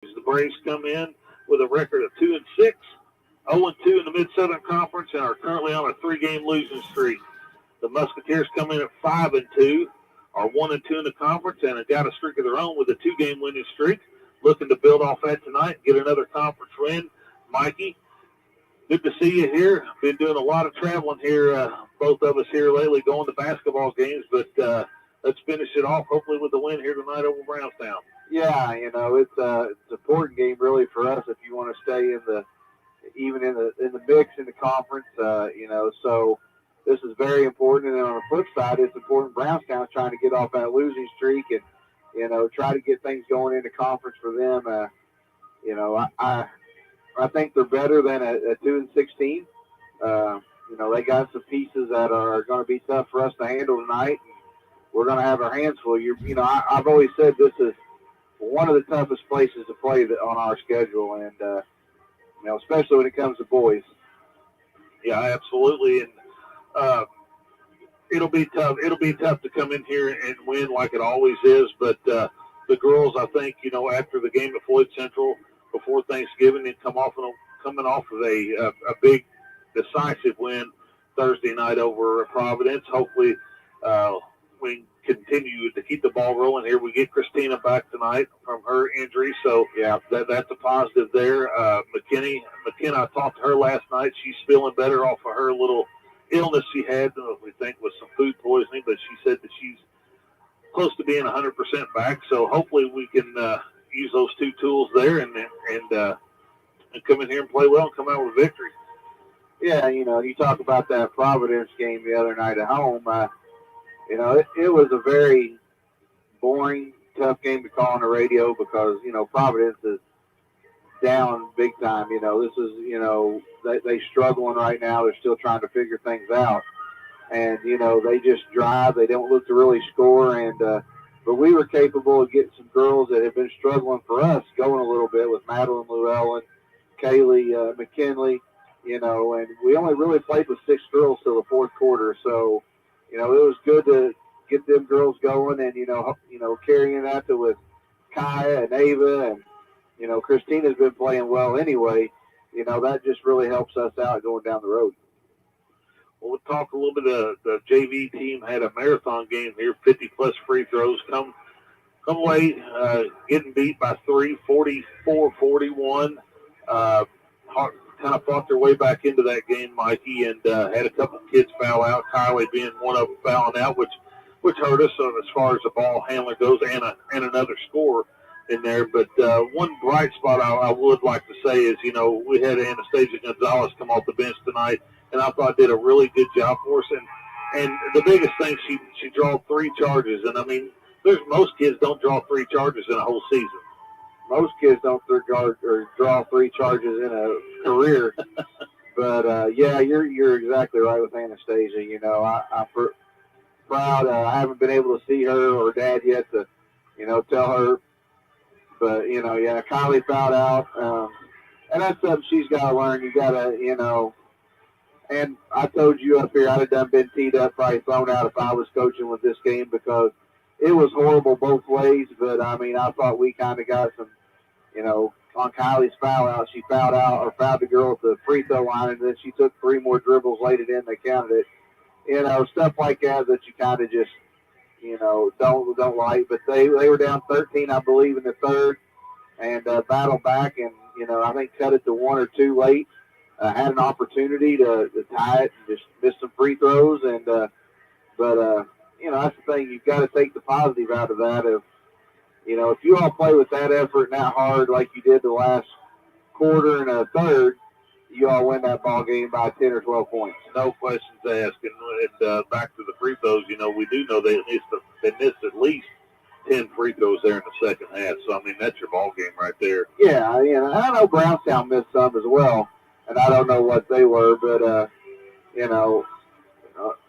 The Braves come in with a record of 2-6, 0-2 in the Mid-Southern Conference, and are currently on a three-game losing streak. The Musketeers come in at 5-2, are 1-2 in the conference, and have got a streak of their own with a two-game winning streak. Looking to build off that tonight and get another conference win. Mikey, good to see you here. Been doing a lot of traveling here, both of us here lately, going to basketball games, but let's finish it off, hopefully with the win here tonight over Brownstown. Yeah, it's an important game really for us if you want to stay in the mix in the conference. So this is very important. And on the flip side, it's important Brownstown's trying to get off that losing streak and try to get things going in the conference for them. I think they're better than a 2-16. They got some pieces that are going to be tough for us to handle tonight. We're going to have our hands full. I've always said this is one of the toughest places to play on our schedule, and especially when it comes to boys. Yeah, absolutely, and it'll be tough. It'll be tough to come in here and win like it always is. But the girls, I think, after the game at Floyd Central before Thanksgiving, and coming off of a big decisive win Thursday night over Providence. Hopefully, we continue to keep the ball rolling here. We get Christina back tonight from her injury, so yeah, that's a positive there. McKenna, I talked to her last night. She's feeling better off of her little illness she had, we think was some food poisoning, but she said that she's close to being 100% back. So hopefully we can use those two tools there and come in here and play well and come out with victory. Yeah, you talk about that Providence game the other night at home. It was a very boring, tough game to call on the radio because, Providence is down big time. This is, they're struggling right now. They're still trying to figure things out. And, they just drive. They don't look to really score. And but we were capable of getting some girls that have been struggling for us going a little bit with Madeline Llewellyn, Kaylee McKinley, and we only really played with 6 girls till the fourth quarter. So, it was good to get them girls going and, carrying that with Kaya and Ava and, Christina's been playing well anyway. That just really helps us out going down the road. Well, we'll talk a little bit of the JV team had a marathon game here, 50-plus free throws. Come away getting beat by 3, 44-41. Kind of fought their way back into that game, Mikey, and had a couple of kids foul out. Kylie being one of them fouling out, which hurt us as far as the ball handler goes, and another score in there. But one bright spot I would like to say is, we had Anastasia Gonzalez come off the bench tonight, and I thought did a really good job for us. And the biggest thing, she drew 3 charges, and I mean, most kids don't draw 3 charges in a whole season. Most kids don't draw 3 charges in a career. But, yeah, you're exactly right with Anastasia. I'm proud. I haven't been able to see her or Dad yet to, tell her. But, yeah, Kylie fouled out. And that's something she's got to learn. You got to, and I told you up here I'd have done been teed up, probably thrown out if I was coaching with this game because it was horrible both ways. But, I mean, I thought we kind of got some, on Kylie's foul out, she fouled the girl at the free throw line, and then she took 3 more dribbles, laid it in, they counted it. Stuff like that you kind of just, don't like. But they were down 13, I believe, in the third, and battled back, and I think cut it to 1 or 2 late. Had an opportunity to tie it and just missed some free throws, and but that's the thing. You've got to take the positive out of that. If you all play with that effort and that hard like you did the last quarter and a third, you all win that ball game by 10 or 12 points. No questions asked. And back to the free throws, we do know they missed at least 10 free throws there in the second half. So, I mean, that's your ball game right there. Yeah, I know Brownstown missed some as well, and I don't know what they were, but,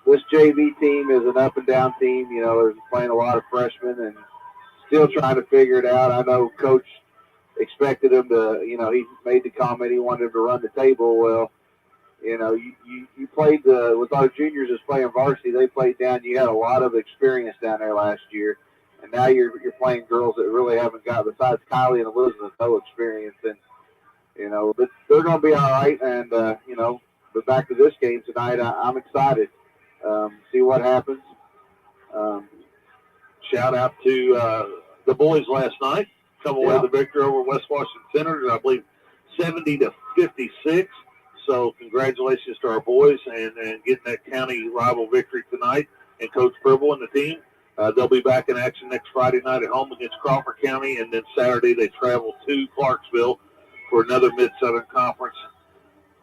this JV team is an up-and-down team. They're playing a lot of freshmen and still trying to figure it out. I know Coach expected him to, he made the comment he wanted him to run the table. Well, you played with our juniors as playing varsity. They played down. You had a lot of experience down there last year. And now you're playing girls that really haven't got, besides Kylie and Elizabeth, no experience. And, but they're going to be all right. And, but back to this game tonight, I'm excited. See what happens. Shout out to the boys last night. Come away with the victory over West Washington Center, I believe 70-56. So congratulations to our boys and getting that county rival victory tonight. And Coach Pribble and the team, they'll be back in action next Friday night at home against Crawford County. And then Saturday they travel to Clarksville for another Mid-Southern Conference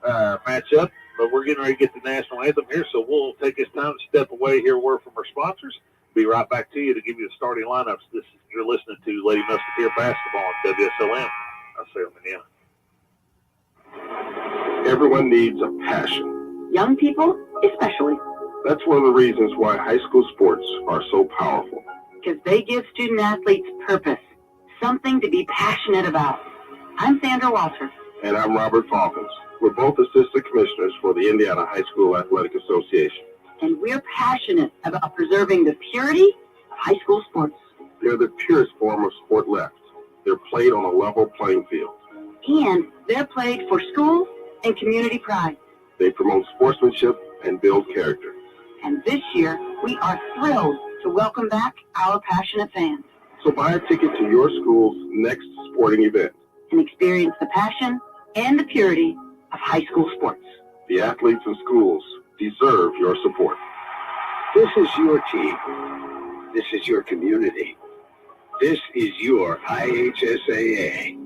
matchup. But we're getting ready to get the national anthem here, so we'll take this time to step away, hear a word from our sponsors. Be right back to you to give you the starting lineups. You're listening to Lady Musketeer Basketball on WSLM. Salem, Indiana. Everyone needs a passion. Young people, especially. That's one of the reasons why high school sports are so powerful. Because they give student athletes purpose, something to be passionate about. I'm Sandra Walter. And I'm Robert Falcons. We're both assistant commissioners for the Indiana High School Athletic Association. And we're passionate about preserving the purity of high school sports. They're the purest form of sport left. They're played on a level playing field. And they're played for schools and community pride. They promote sportsmanship and build character. And this year, we are thrilled to welcome back our passionate fans. So buy a ticket to your school's next sporting event. And experience the passion and the purity of high school sports. The athletes and schools deserve your support. This is your team. This is your community. This is your IHSAA.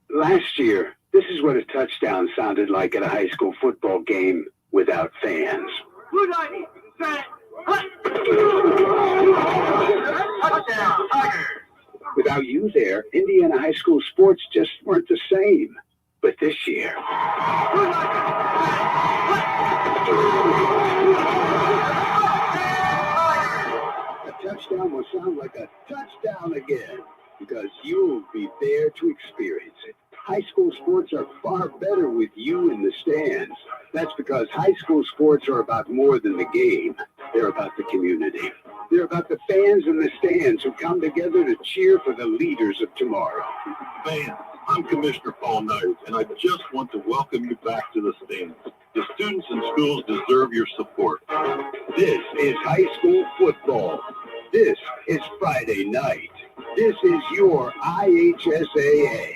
Last year, this is what a touchdown sounded like at a high school football game without fans. Touchdown, Tigers! Without you there, Indiana high school sports just weren't the same. But this year, a touchdown will sound like a touchdown again, because you'll be there to experience it. High school sports are far better with you in the stands. That's because high school sports are about more than the game. They're about the community. They're about the fans in the stands who come together to cheer for the leaders of tomorrow. Fans, I'm Commissioner Paul Knight, and I just want to welcome you back to the stands. The students and schools deserve your support. This is high school football. This is Friday night. This is your IHSAA.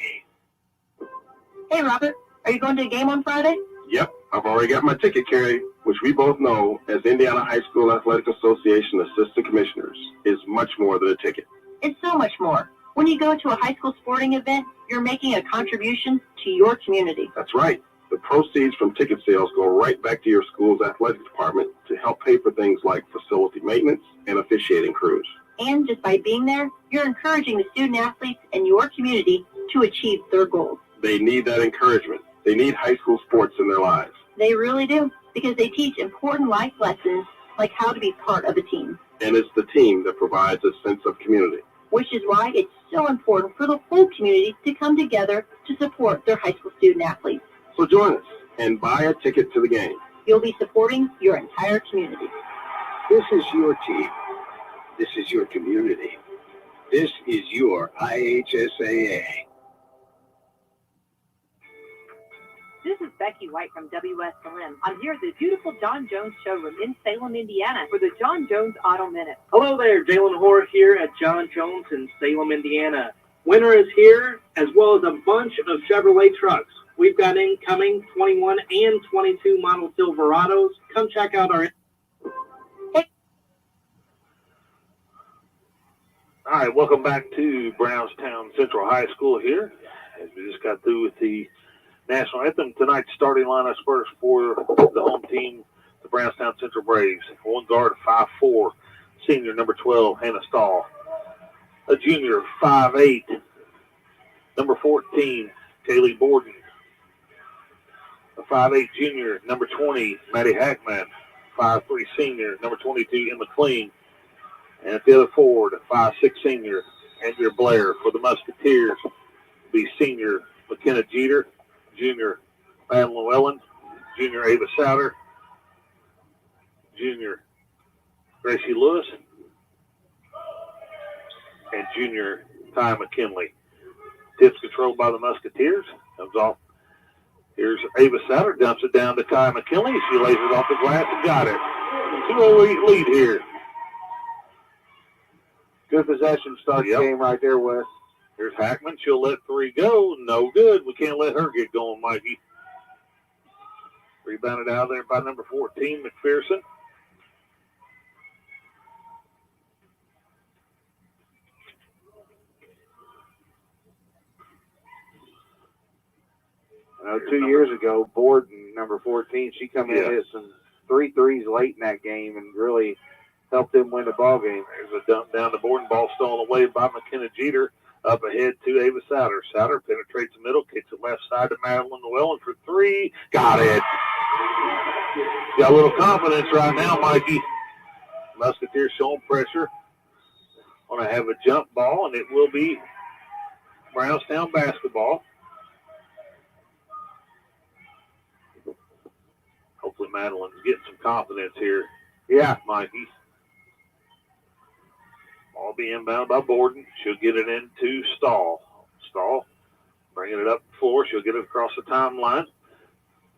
Hey, Robert, are you going to a game on Friday? Yep, I've already got my ticket, Carrie, which we both know as Indiana High School Athletic Association Assistant Commissioners is much more than a ticket. It's so much more. When you go to a high school sporting event, you're making a contribution to your community. That's right. The proceeds from ticket sales go right back to your school's athletic department to help pay for things like facility maintenance and officiating crews. And just by being there, you're encouraging the student athletes in your community to achieve their goals. They need that encouragement. They need high school sports in their lives. They really do, because they teach important life lessons like how to be part of a team. And it's the team that provides a sense of community. Which is why it's so important for the whole community to come together to support their high school student athletes. So join us and buy a ticket to the game. You'll be supporting your entire community. This is your team. This is your community. This is your IHSAA. This is Becky White from WSLM. I'm here at the beautiful John Jones showroom in Salem, Indiana for the John Jones Auto Minute. Hello there, Jalen Hoare here at John Jones in Salem, Indiana. Winter is here, as well as a bunch of Chevrolet trucks. We've got incoming 21 and 22 model Silverados. Come check out our... All right, welcome back to Brownstown Central High School here. As we just got through with the national anthem, tonight's starting lineup first for the home team, the Brownstown Central Braves. One guard, 5'4", senior, number 12, Hannah Stahl. A junior, 5'8", number 14, Kaylee Borden. A 5'8" junior, number 20, Maddie Hackman. 5'3" senior, number 22, Emma Kling. And at the other forward, 5'6" senior, Andrea Blair. For the Musketeers, be senior, McKenna Jeter. Junior, Madeline Llewellyn. Junior, Ava Souter. Junior, Gracie Lewis, and junior Ty McKinley. Tips controlled by the Musketeers. Comes off. Here's Ava Satter, dumps it down to Ty McKinley. She lays it off the glass and got it. 2-0 lead here. Good possession start the game right there, Wes. Here's Hackman. She'll let three go. No good. We can't let her get going, Mikey. Rebounded out there by number 14, McPherson. You know, 2 years ago, Borden, number 14, she come in and hit some 3 threes late in that game and really helped them win the ball game. There's a dump down the board and ball stolen away by McKenna Jeter. Up ahead to Ava Souter. Souter penetrates the middle, kicks it left side to Madeline Llewellyn for three. Got it. Got a little confidence right now, Mikey. Musketeers showing pressure. Want to have a jump ball, and it will be Brownstown basketball. Hopefully Madeline's getting some confidence here. Yeah, Mikey. Ball be inbound by Borden. She'll get it into Stahl. Stahl bringing it up the floor. She'll get it across the timeline.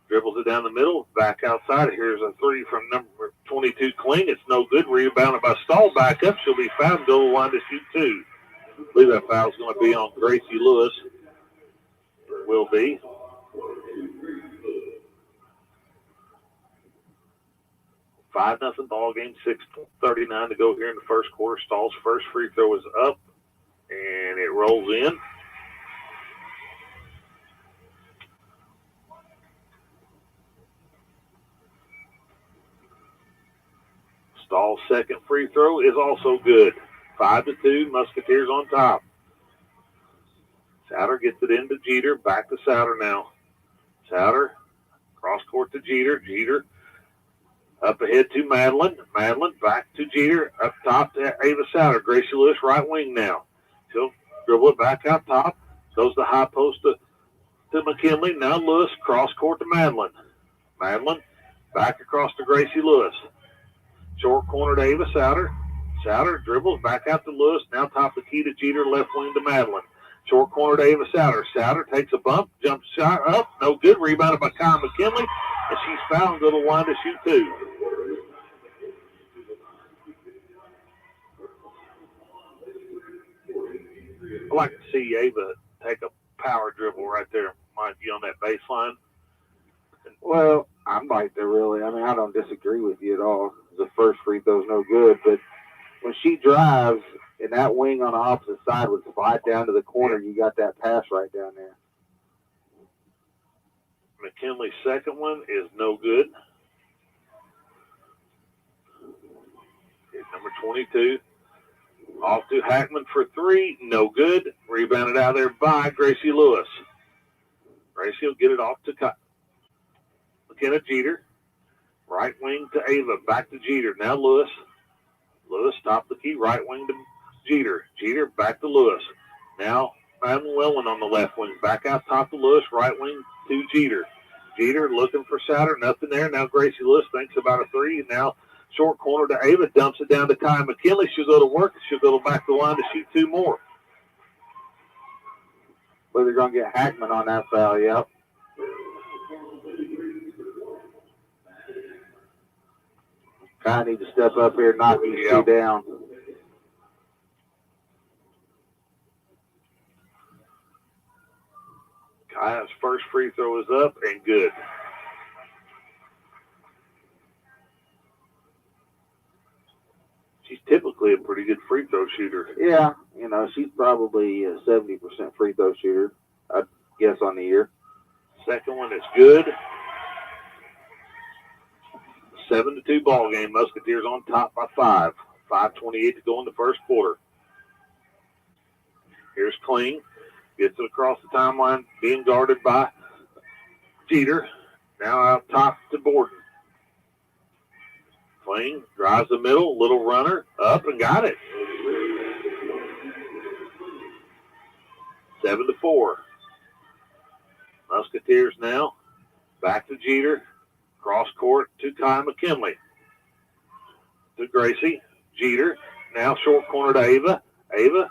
Dribbles it down the middle. Back outside. Here's a three from number 22, Kling. It's no good. Rebounded by Stahl. Back up. She'll be fouled and go to the line to shoot two. I believe that foul's going to be on Gracie Lewis. Will be. Five nothing ball game, 6:39 to go here in the first quarter. Stahl's first free throw is up, and it rolls in. Stahl's second free throw is also good. 5-2, Musketeers on top. Souter gets it into Jeter. Back to Souter now. Souter, cross court to Jeter. Jeter. Up ahead to Madeline. Madeline back to Jeter. Up top to Ava Souter. Gracie Lewis right wing now. She'll dribble it back out top. Goes to high post to McKinley. Now Lewis cross court to Madeline. Madeline back across to Gracie Lewis. Short corner to Ava Souter. Souter dribbles back out to Lewis. Now top the key to Jeter. Left wing to Madeline. Short corner to Ava Souter. Souter takes a bump. Jump shot up. No good. Rebounded by Kyle McKinley. And she's fouled and go to line to shoot two. I like to see Ava take a power dribble right there, mind you, on that baseline. Well, I'm like that really. I mean, I don't disagree with you at all. The first free throw's no good, but when she drives and that wing on the opposite side would slide down to the corner, you got that pass right down there. McKinley's second one is no good. Here's number 22. Off to Hackman for three. No good. Rebounded out there by Gracie Lewis. Gracie will get it off to McKenna Jeter. Right wing to Ava. Back to Jeter. Now Lewis. Lewis top the key. Right wing to Jeter. Jeter back to Lewis. Now Madeline Llewellyn on the left wing. Back out top to Lewis. Right wing to Jeter. Jeter looking for Souter. Nothing there. Now Gracie Lewis thinks about a three. And now short corner to Ava. Dumps it down to Ty McKinley. She'll go to work. She'll go back to the line to shoot two more. But they're going to get Hackman on that foul, yep. Kai need to step up here and knock these two down. Kai's first free throw is up and good. She's typically a pretty good free throw shooter. Yeah, you know, she's probably a 70% free throw shooter, I guess, on the year. Second one is good. 7-2 ball game. Musketeers on top by 5. 5:28 to go in the first quarter. Here's Kling. Gets it across the timeline, being guarded by Jeter. Now out top to Borden. Kling drives the middle, little runner, up and got it. 7-4. Musketeers now back to Jeter. Cross court to Kai McKinley. to Gracie. Jeter. Now short corner to Ava. Ava.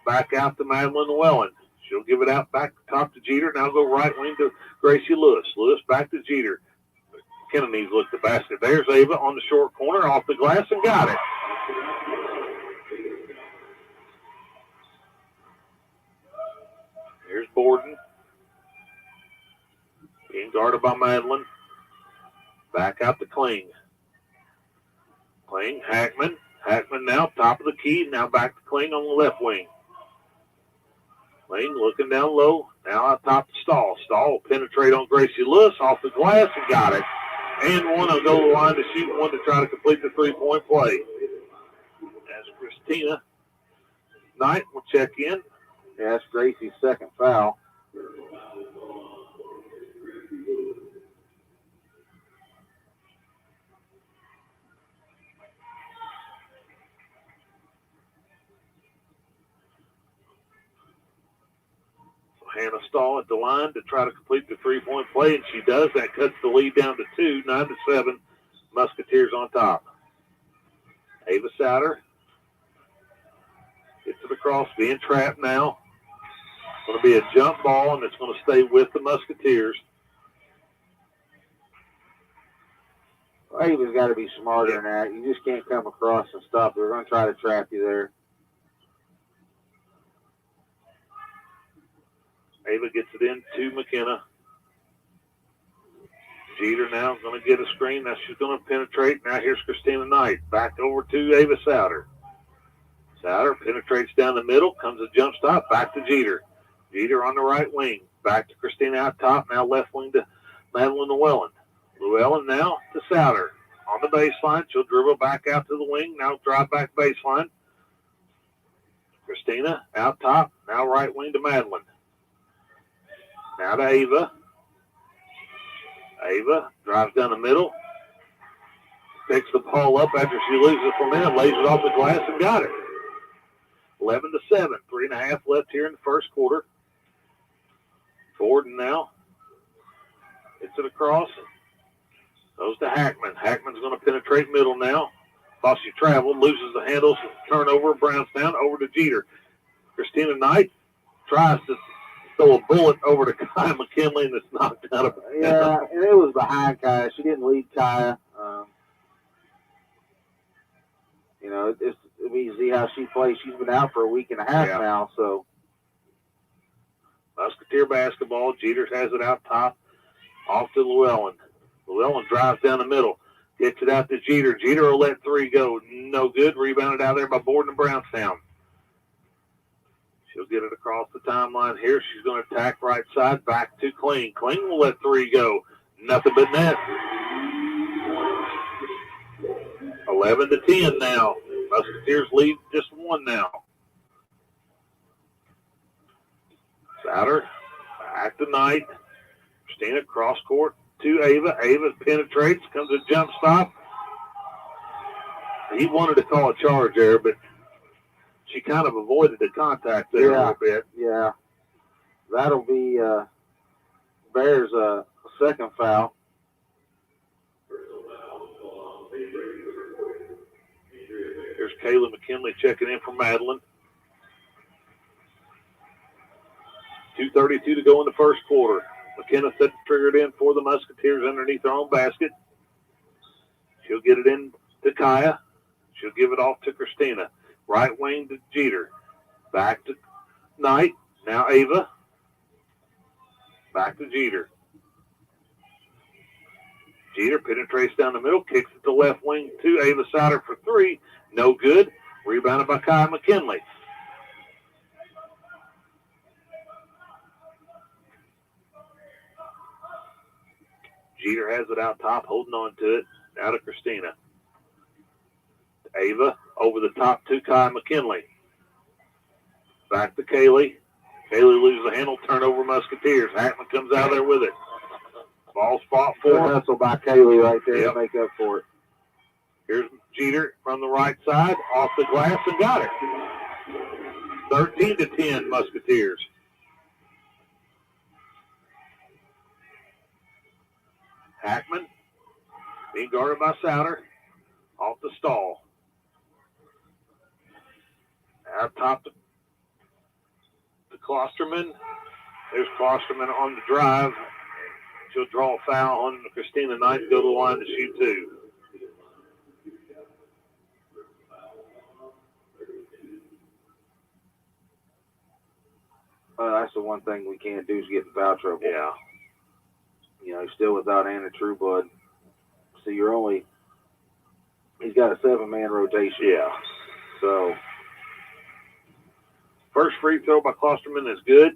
Back out to Madeline Llewellyn. She'll give it out back top to Jeter. Now go right wing to Gracie Lewis. Lewis back to Jeter. Kennedy needs to look at the basket. There's Ava on the short corner off the glass and got it. Here's Borden. Being guarded by Madeline. Back out to Kling. Kling, Hackman. Hackman now, top of the key. Now back to Kling on the left wing. Kling looking down low. Now out top to Stahl. Stahl will penetrate on Gracie Lewis off the glass and got it. And one will go to the line to shoot, one to try to complete the three-point play. As Christina Knight will check in. Yeah, that's Gracie's second foul. Hannah Stahl at the line to try to complete the three-point play, and she does. That cuts the lead down to 2, 9-7. Musketeers on top. Ava Souter gets it across, being trapped now. Going to be a jump ball, and it's going to stay with the Musketeers. Ava's got to be smarter than that. You just can't come across and stop. They're going to try to trap you there. Ava gets it in to McKenna. Jeter now going to get a screen. Now she's going to penetrate. Now here's Christina Knight. Back over to Ava Souter. Souter penetrates down the middle. Comes a jump stop. Back to Jeter. Jeter on the right wing. Back to Christina out top. Now left wing to Madeline Llewellyn. Llewellyn now to Souter. On the baseline. She'll dribble back out to the wing. Now drive back baseline. Christina out top. Now right wing to Madeline. Now to Ava. Ava drives down the middle. Picks the ball up after she loses from him. Lays it off the glass and got it. 11-7. 3.5 left here in the first quarter. Gordon now. Gets it across. Goes to Hackman. Hackman's going to penetrate middle now. Thought she traveled. Loses the handles. Turnover. Brownstown over to Jeter. Christina Knight tries to throw a bullet over to Kaya McKinley, and it's knocked out of her. Yeah, and it was behind Kaya. She didn't lead Kaya. You know, we see how she plays. She's been out for a week and a half now, so. Musketeer basketball. Jeter has it out top. Off to Llewellyn. Llewellyn drives down the middle. Gets it out to Jeter. Jeter will let 3 go. No good. Rebounded out there by Borden and Brownstown. She'll get it across the timeline here. She's going to attack right side. Back to Kling. Kling will let 3 go. Nothing but net. 11-10 now. Musketeers lead just 1 now. Souter back to Knight. Christina cross court to Ava. Ava penetrates. Comes a jump stop. He wanted to call a charge there, but she kind of avoided the contact there a little bit. Yeah. That'll be Bears' second foul. Here's Kayla McKinley checking in for Madeline. 2:32 to go in the first quarter. McKenna set the trigger in for the Musketeers underneath their own basket. She'll get it in to Kaya. She'll give it off to Christina. Right wing to Jeter. Back to Knight. Now Ava. Back to Jeter. Jeter penetrates down the middle. Kicks it to left wing to Ava Souter for 3. No good. Rebounded by Kaya McKinley. Jeter has it out top, holding on to it. Now to Christina. Ava over the top to Kaya McKinley. Back to Kaylee. Kaylee loses the handle, turnover Musketeers. Hackman comes out there with it. Ball spot for Good hustle by Kaylee right there to make up for it. Here's Jeter from the right side, off the glass, and got it. 13-10 Musketeers. Hackman being guarded by Souter. Off the stall. Out top to Klosterman. There's Klosterman on the drive. She'll draw a foul on Christina Knight to go to the line to shoot two. That's the one thing we can't do is get in foul trouble. Yeah. You know, he's still without Anna Trueblood. So he's got a 7-man rotation. Yeah. So first free throw by Klosterman is good.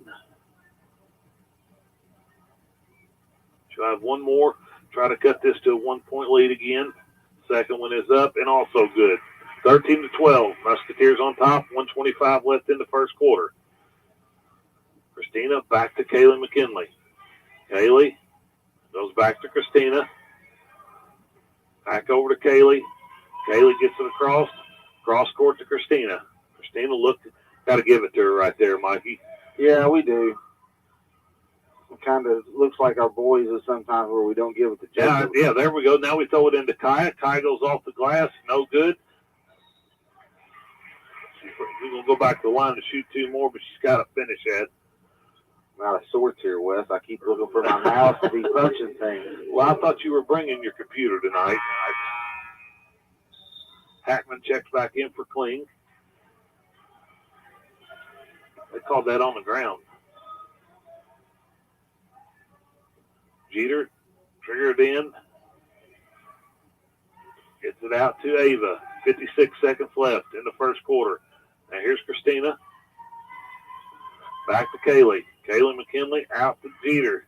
She'll have one more. Try to cut this to a 1-point lead again. Second one is up and also good. 13-12. Musketeers on top. 1:25 left in the first quarter. Christina back to Kaylee McKinley. Kaylee goes back to Christina. Back over to Kaylee. Kaylee gets it across. Cross court to Christina. Christina got to give it to her right there, Mikey. yeah, we do. It kind of looks like our boys is sometimes where we don't give it to Jacob. Yeah, there we go. Now we throw it into Kaya. Kaya goes off the glass. No good. We're going to go back to the line to shoot two more, but she's got to finish that. I'm out of sorts here, Wes. I keep looking for my mouse to be punching things. Well, I thought you were bringing your computer tonight. Hackman checks back in for Kling. They called that on the ground. Jeter triggered in. Gets it out to Ava. 56 seconds left in the first quarter. Now here's Christina. Back to Kaylee. Kaylee McKinley out to Jeter.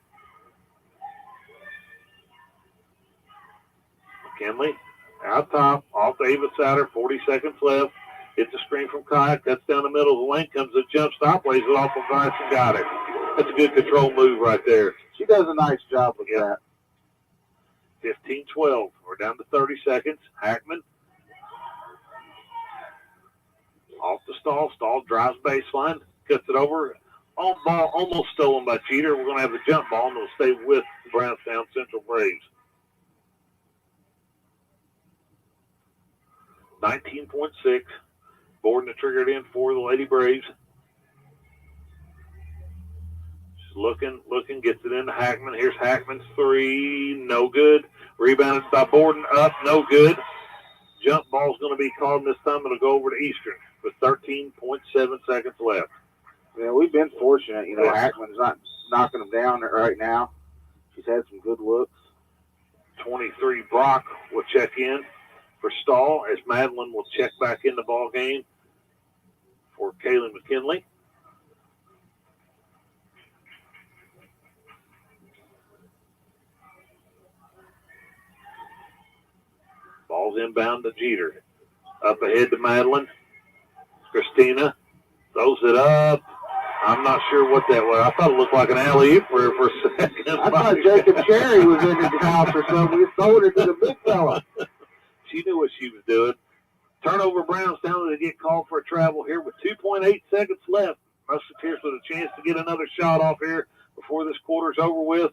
McKinley out top. Off to Ava Satter. 40 seconds left. Hits a screen from Kaya. Cuts down the middle of the lane. Comes a jump stop. Lays it off the glass and got it. That's a good control move right there. She does a nice job with that. 15-12. We're down to 30 seconds. Hackman. Off the stall. Stall drives baseline. Cuts it over. On ball. Almost stolen by Jeter. We're going to have the jump ball and it'll stay with the Brownstown Central Braves. 19.6. Borden to trigger it in for the Lady Braves. She's looking, gets it into Hackman. Here's Hackman's three. No good. Rebounded by Borden. Up. No good. Jump ball's going to be called this time. It'll go over to Eastern with 13.7 seconds left. Yeah, we've been fortunate. You know, Hackman's not knocking them down right now. She's had some good looks. 23 Brock will check in for Stahl as Madeline will check back in the ball game for Kaylee McKinley. Ball's inbound to Jeter. Up ahead to Madeline. Christina throws it up. I'm not sure what that was. I thought it looked like an alley-oop for a second. I thought Jacob Cherry was in his house or something. We sold her to the big fella. She knew what she was doing. Turnover Brownstown to get called for a travel here with 2.8 seconds left. Musketeers with a chance to get another shot off here before this quarter's over with.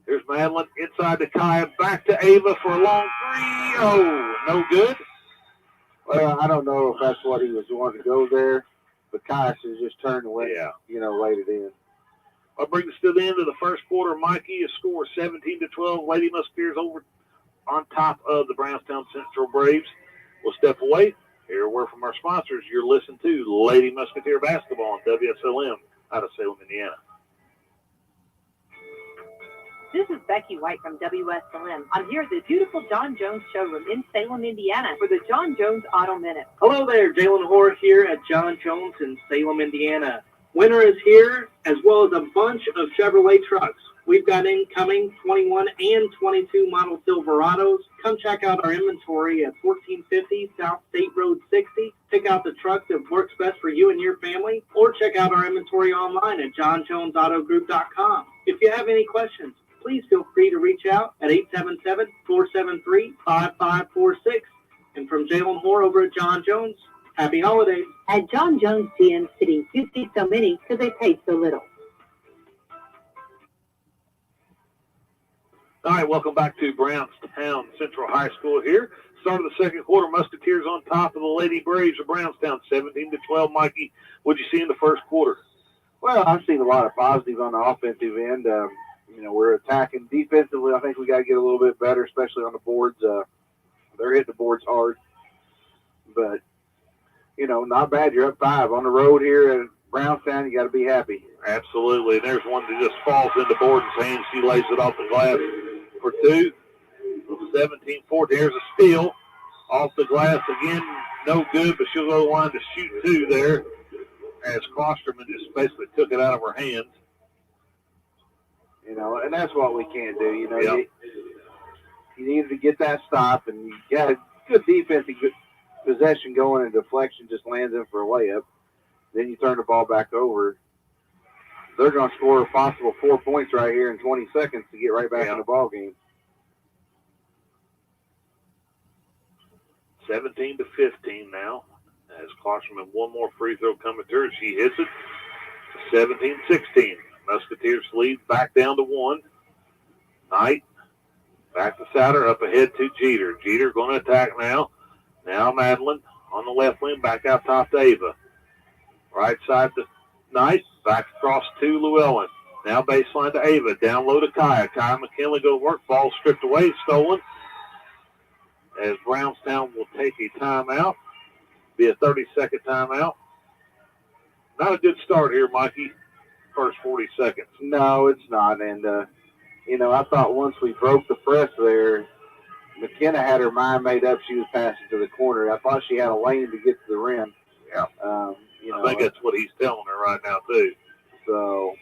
Here's Madeline inside to Kaya. Back to Ava for a long three. Oh, no good. Well, I don't know if that's what he was wanting to go there, but Kaya should just turned and went, laid it in. That brings us to the end of the first quarter. Mikey, a score 17-12. Lady Musketeers over on top of the Brownstown Central Braves. We'll step away. Hear a word from our sponsors. You're listening to Lady Musketeer Basketball on WSLM out of Salem, Indiana. This is Becky White from WSLM. I'm here at the beautiful John Jones showroom in Salem, Indiana for the John Jones Auto Minute. Hello there, Jalen Hoare here at John Jones in Salem, Indiana. Winter is here, as well as a bunch of Chevrolet trucks. We've got incoming 21 and 22 model Silverados. Come check out our inventory at 1450 South State Road 60. Pick out the truck that works best for you and your family, or check out our inventory online at johnjonesautogroup.com. If you have any questions, please feel free to reach out at 877-473-5546. And from Jalen Hoare over at John Jones, happy holidays. At John Jones GM City, you see so many because they pay so little. All right, welcome back to Brownstown Central High School here. Start of the second quarter, Musketeers on top of the Lady Braves of Brownstown, 17-12. Mikey, what'd you see in the first quarter? Well, I've seen a lot of positives on the offensive end. We're attacking defensively. I think we got to get a little bit better, especially on the boards. They're hitting the boards hard. But, not bad. You're up 5 on the road here at Brownstown. You got to be happy. Absolutely. And there's one that just falls into Borden's hands. She lays it off the glass for 2. 17-14. There's a steal off the glass again. No good, but she'll go to the line to shoot 2 there as Klosterman just basically took it out of her hands. And that's what we can't do. Yep. You needed to get that stop, and you got a good defensive possession going, and deflection just lands in for a layup. Then you turn the ball back over. They're going to score a possible 4 points right here in 20 seconds to get right back in the ball game. 17-15 now. As Klosterman, one more free throw coming to her. She hits it. 17-16. Musketeers lead back down to 1. Knight back to Souter, up ahead to Jeter. Jeter going to attack now. Now Madeline on the left wing, back out top to Ava. Right side to Knight, back across to Llewellyn. Now baseline to Ava, down low to Kaya. Kaya McKinley go to work, ball stripped away, stolen. As Brownstown will take a timeout. Be a 30-second timeout. Not a good start here, Mikey. First 40 seconds. No, it's not. And, I thought once we broke the press there, McKenna had her mind made up. She was passing to the corner. I thought she had a lane to get to the rim. Yeah. I think that's what he's telling her right now, too. So,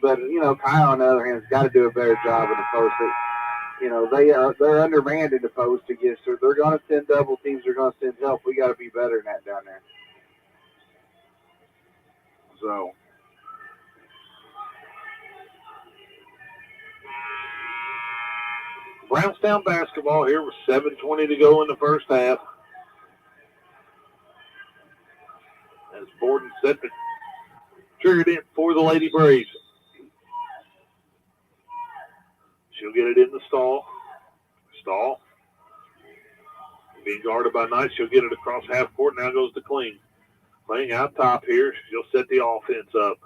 but, Kyle, on the other hand, has got to do a better job in the post. They're undermanned in the post against her. They're going to send double teams. They're going to send help. We got to be better than that down there. So. Brownstown basketball here with 7:20 to go in the first half. As Borden set the triggered in for the Lady Braves. She'll get it in the stall. Stall. Being guarded by Knight. She'll get it across half court. Now goes to Kling. Kling out top here. She'll set the offense up.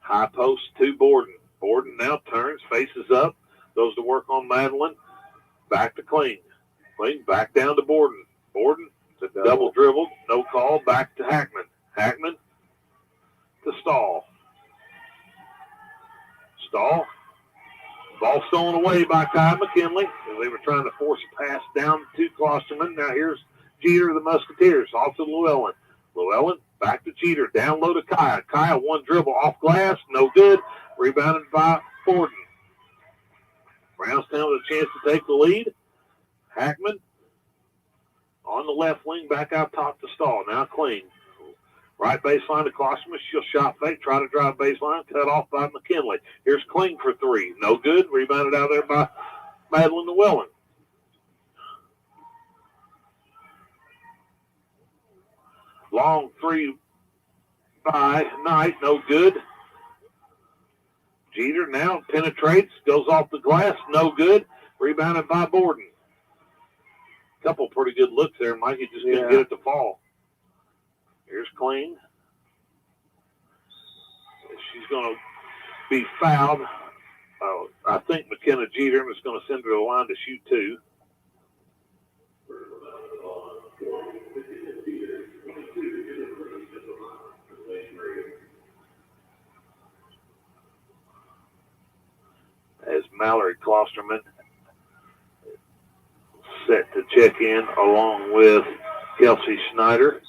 High post to Borden. Borden now turns, faces up. Goes to work on Madeline. Back to Kling. Kling back down to Borden. Borden to double dribble. No call. Back to Hackman. Hackman to Stahl. Stahl. Ball stolen away by Kai McKinley. They were trying to force a pass down to Klosterman. Now here's Jeter of the Musketeers. Off to Llewellyn. Llewellyn back to Jeter. Down low to Kaya. Kaya one dribble off glass. No good. Rebounded by Borden. Brownstown with a chance to take the lead. Hackman on the left wing, back out top to Stahl. Now Kling. Right baseline to Klosterman. She'll shot fake, try to drive baseline, cut off by McKinley. Here's Kling for 3. No good. Rebounded out there by Madeline Llewellyn. Long 3 by Knight. No good. Jeter now penetrates, goes off the glass, no good. Rebounded by Borden. Couple pretty good looks there, Mikey just couldn't get it to fall. Here's Kling. She's going to be fouled. I think McKenna Jeter is going to send her to the line to shoot 2. As Mallory Klosterman set to check in along with Kelsey Schneider.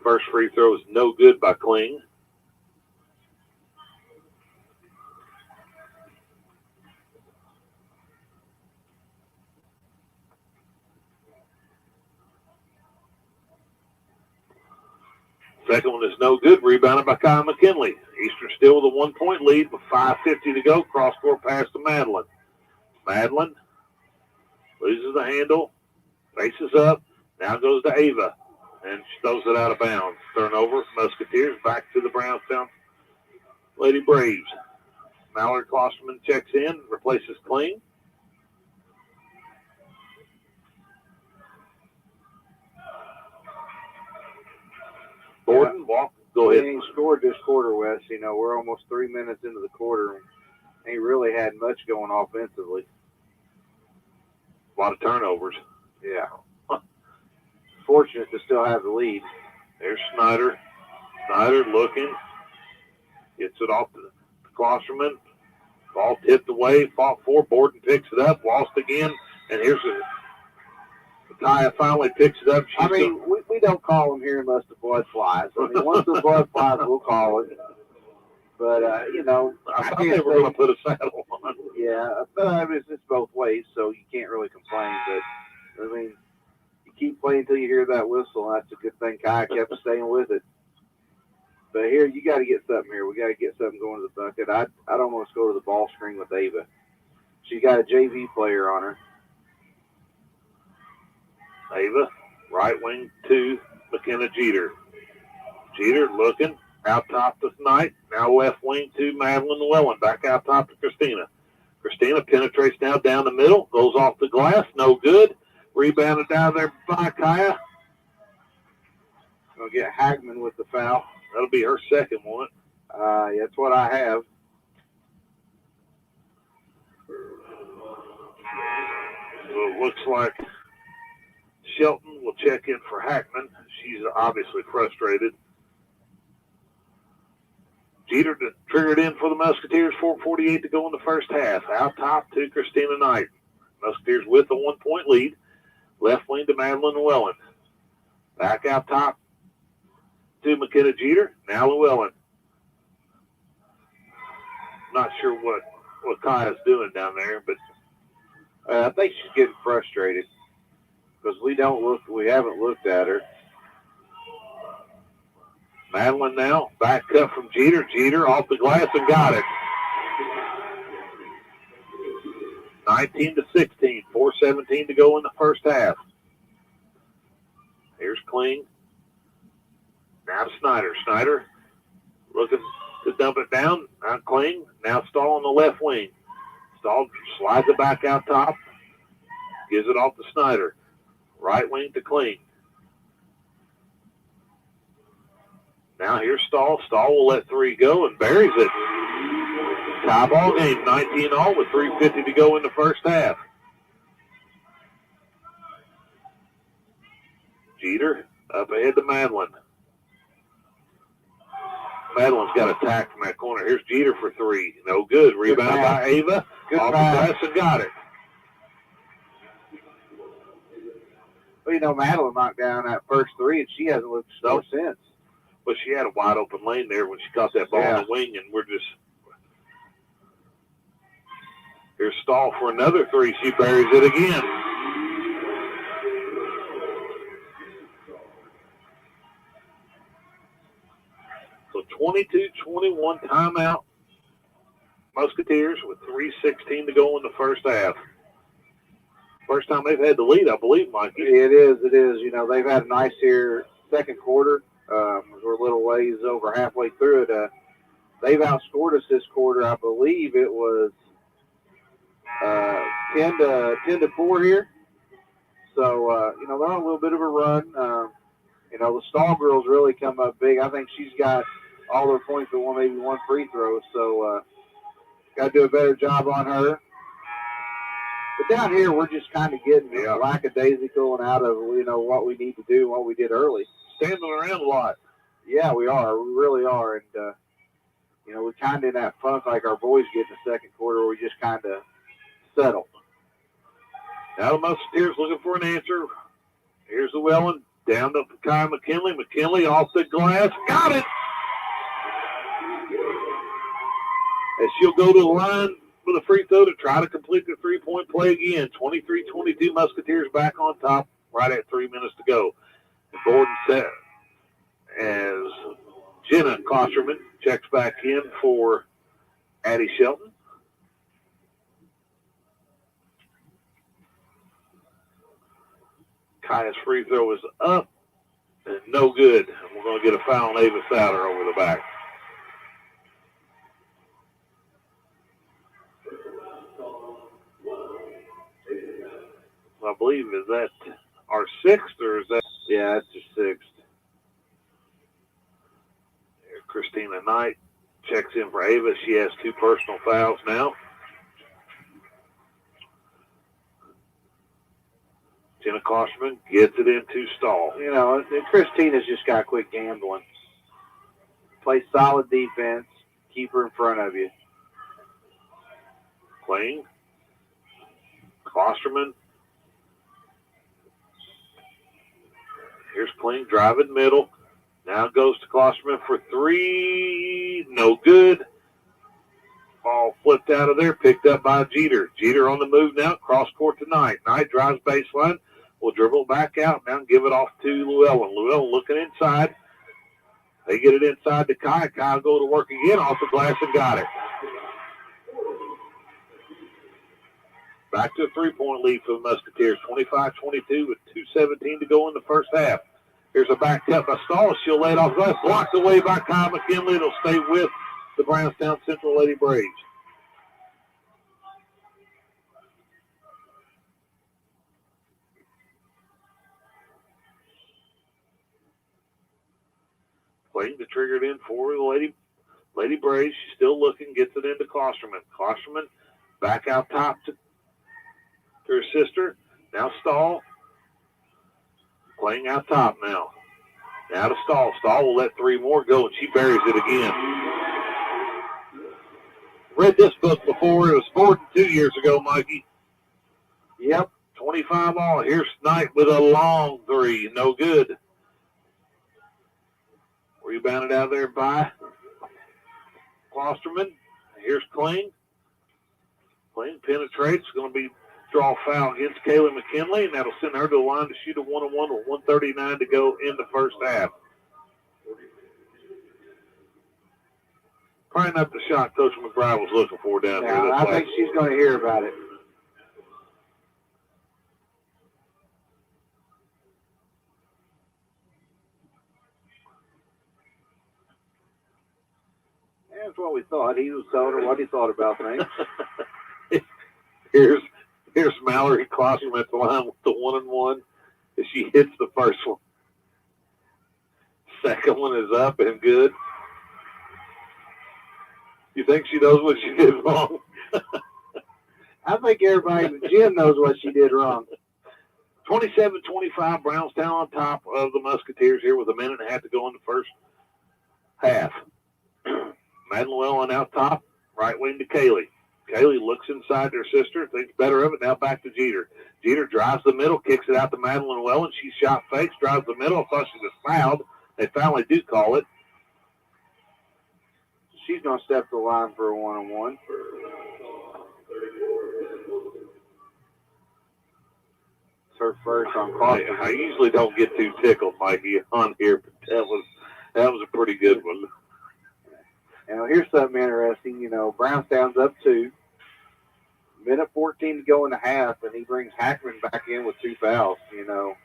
First free throw is no good by Kling. Second one is no good. Rebounded by Kyle McKinley. Eastern still with a 1-point lead with 5:50 to go. Cross-court pass to Madeline. Madeline loses the handle. Faces up. Now goes to Ava. And she throws it out of bounds. Turnover. Musketeers back to the Brownstown Lady Braves. Mallory Klosterman checks in, replaces Kling. Gordon, walk. Go ahead. He ain't scored this quarter, Wes. You know, we're almost 3 minutes into the quarter. Ain't really had much going offensively. A lot of turnovers. Yeah. Fortunate to still have the lead. There's Snyder. Snyder looking. Gets it off to Klosterman. Ball tipped away. Fought for. Borden picks it up. Lost again. And here's Kaya finally picks it up. I mean, we don't call them here unless the blood flies. I mean, once the blood flies, we'll call it. But, you know, I thought they were going to put a saddle on. Yeah, but I mean, it's both ways, so you can't really complain. But, I mean, you keep playing until you hear that whistle, and that's a good thing. Kaya kept staying with it. But here, you got to get something here. We got to get something going to the bucket. I'd almost go to the ball screen with Ava. She got a JV player on her. Ava, right wing to McKenna Jeter. Jeter looking out top to Knight. Now left wing to Madeline Llewellyn. Back out top to Christina. Christina penetrates now down the middle. Goes off the glass. No good. Rebounded down there by Kaya. Gonna get Hagman with the foul. That'll be her second one. That's what I have. So it looks like Shelton will check in for Hackman. She's obviously frustrated. Jeter triggered in for the Musketeers. 4:48 to go in the first half. Out top to Christina Knight. Musketeers with a 1-point lead. Left wing to Madeline Llewellyn. Back out top to McKenna Jeter. Now Llewellyn. Not sure what Kaya's doing down there, but I think she's getting frustrated because we haven't looked at her. Madeline now, back cut from Jeter. Jeter off the glass and got it. 19-16, 4:17 to go in the first half. Here's Kling. Now to Snyder. Snyder looking to dump it down. Now Kling. Now Stahl on the left wing. Stahl slides it back out top. Gives it off to Snyder. Right wing to Kling. Now here's Stahl. Stahl will let three go and buries it. Tie ball game, 19-all with 3:50 to go in the first half. Jeter up ahead to Madeline. Madeline's got attacked from that corner. Here's Jeter for three. No good. Rebound by Ava. Good off the glass and got it. Well, you know, Madeline knocked down that first three, and she hasn't looked so since. But she had a wide open lane there when she caught that ball in the wing, and we're just. Here's Stahl for another three. She buries it again. So 22-21 timeout. Musketeers with 3:16 to go in the first half. First time they've had the lead, I believe, Mikey. It is. You know, they've had a nice here second quarter. We're a little ways over halfway through it. They've outscored us this quarter. I believe it was 10-4 here. So, you know, they're on a little bit of a run. You know, the Stahl girls really come up big. I think she's got all her points but maybe one free throw. So, got to do a better job on her. But down here, we're just kind of getting lackadaisical and out of, you know, what we need to do and what we did early. Standing around a lot. Yeah, we are. We really are. And, you know, we're kind of in that funk like our boys get in the second quarter where we just kind of settle. Now the Musketeers looking for an answer. Here's the Llewellyn. Down to Kai McKinley. McKinley off the glass. Got it! And she'll go to the line with a free throw to try to complete the three-point play again. 23-22 Musketeers back on top right at 3 minutes to go. And Gordon set as Jenna Klosterman checks back in for Addie Shelton. Kaya's free throw is up and no good. And we're going to get a foul on Ava Fowler over the back. I believe, is that our sixth, or is that? Yeah, that's your sixth. Christina Knight checks in for Ava. She has 2 personal fouls now. Jenna Klosterman gets it into Stahl. You know, Christina's just got to quit gambling. Play solid defense. Keep her in front of you. Kling. Klosterman. Here's Kling driving middle. Now goes to Klosterman for 3. No good. Ball flipped out of there, picked up by Jeter. Jeter on the move now, cross court to Knight. Knight drives baseline, will dribble back out now and give it off to Llewellyn. Llewellyn looking inside. They get it inside to Kai. Kai will go to work again off the glass and got it. Back to a 3-point lead for the Musketeers, 25-22 with 2:17 to go in the first half. Here's a back cut by Stahl. She'll lay it off glass, blocked away by Kai McKinley. It'll stay with the Brownstown Central Lady Braves. Playing to trigger it in for the Lady Braves. She's still looking, gets it into Klosterman. Klosterman back out top to her sister. Now Stahl. Playing out top now. Now to Stahl. Stahl will let 3 more go, and she buries it again. Read this book before. It was 42 years ago, Mikey. Yep. 25 all. Here's Knight with a long 3. No good. Rebounded out there by Klosterman. Here's Kling. Kling penetrates. Going to be draw foul against Kaylee McKinley, and that'll send her to the line to shoot a 1-on-1 with 1:39 to go in the first half. Probably not the shot Coach McBride was looking for down here. I think she's going to hear about it. That's what we thought. He was told her what he thought about things. Here's Mallory Klosterman at the line with the 1-on-1 as she hits the first one. Second one is up and good. You think she knows what she did wrong? I think everybody, Jim knows what she did wrong. 27-25, Brownstown on top of the Musketeers here with 1.5 minutes to go in the first half. Madden Llewellyn out top, right wing to Kaylee. Kaylee looks inside her sister, thinks better of it, now back to Jeter. Jeter drives the middle, kicks it out to Madeline Llewellyn. She shot fakes, drives the middle. I thought she was fouled. They finally do call it. She's going to step to the line for a 1-on-1. It's her first on Klosterman. I usually don't get too tickled, Mikey, on here, but that was a pretty good one. Now, here's something interesting. You know, Brownstown's up 2. 1:14 to go in the half, and he brings Hackman back in with 2 fouls. You know,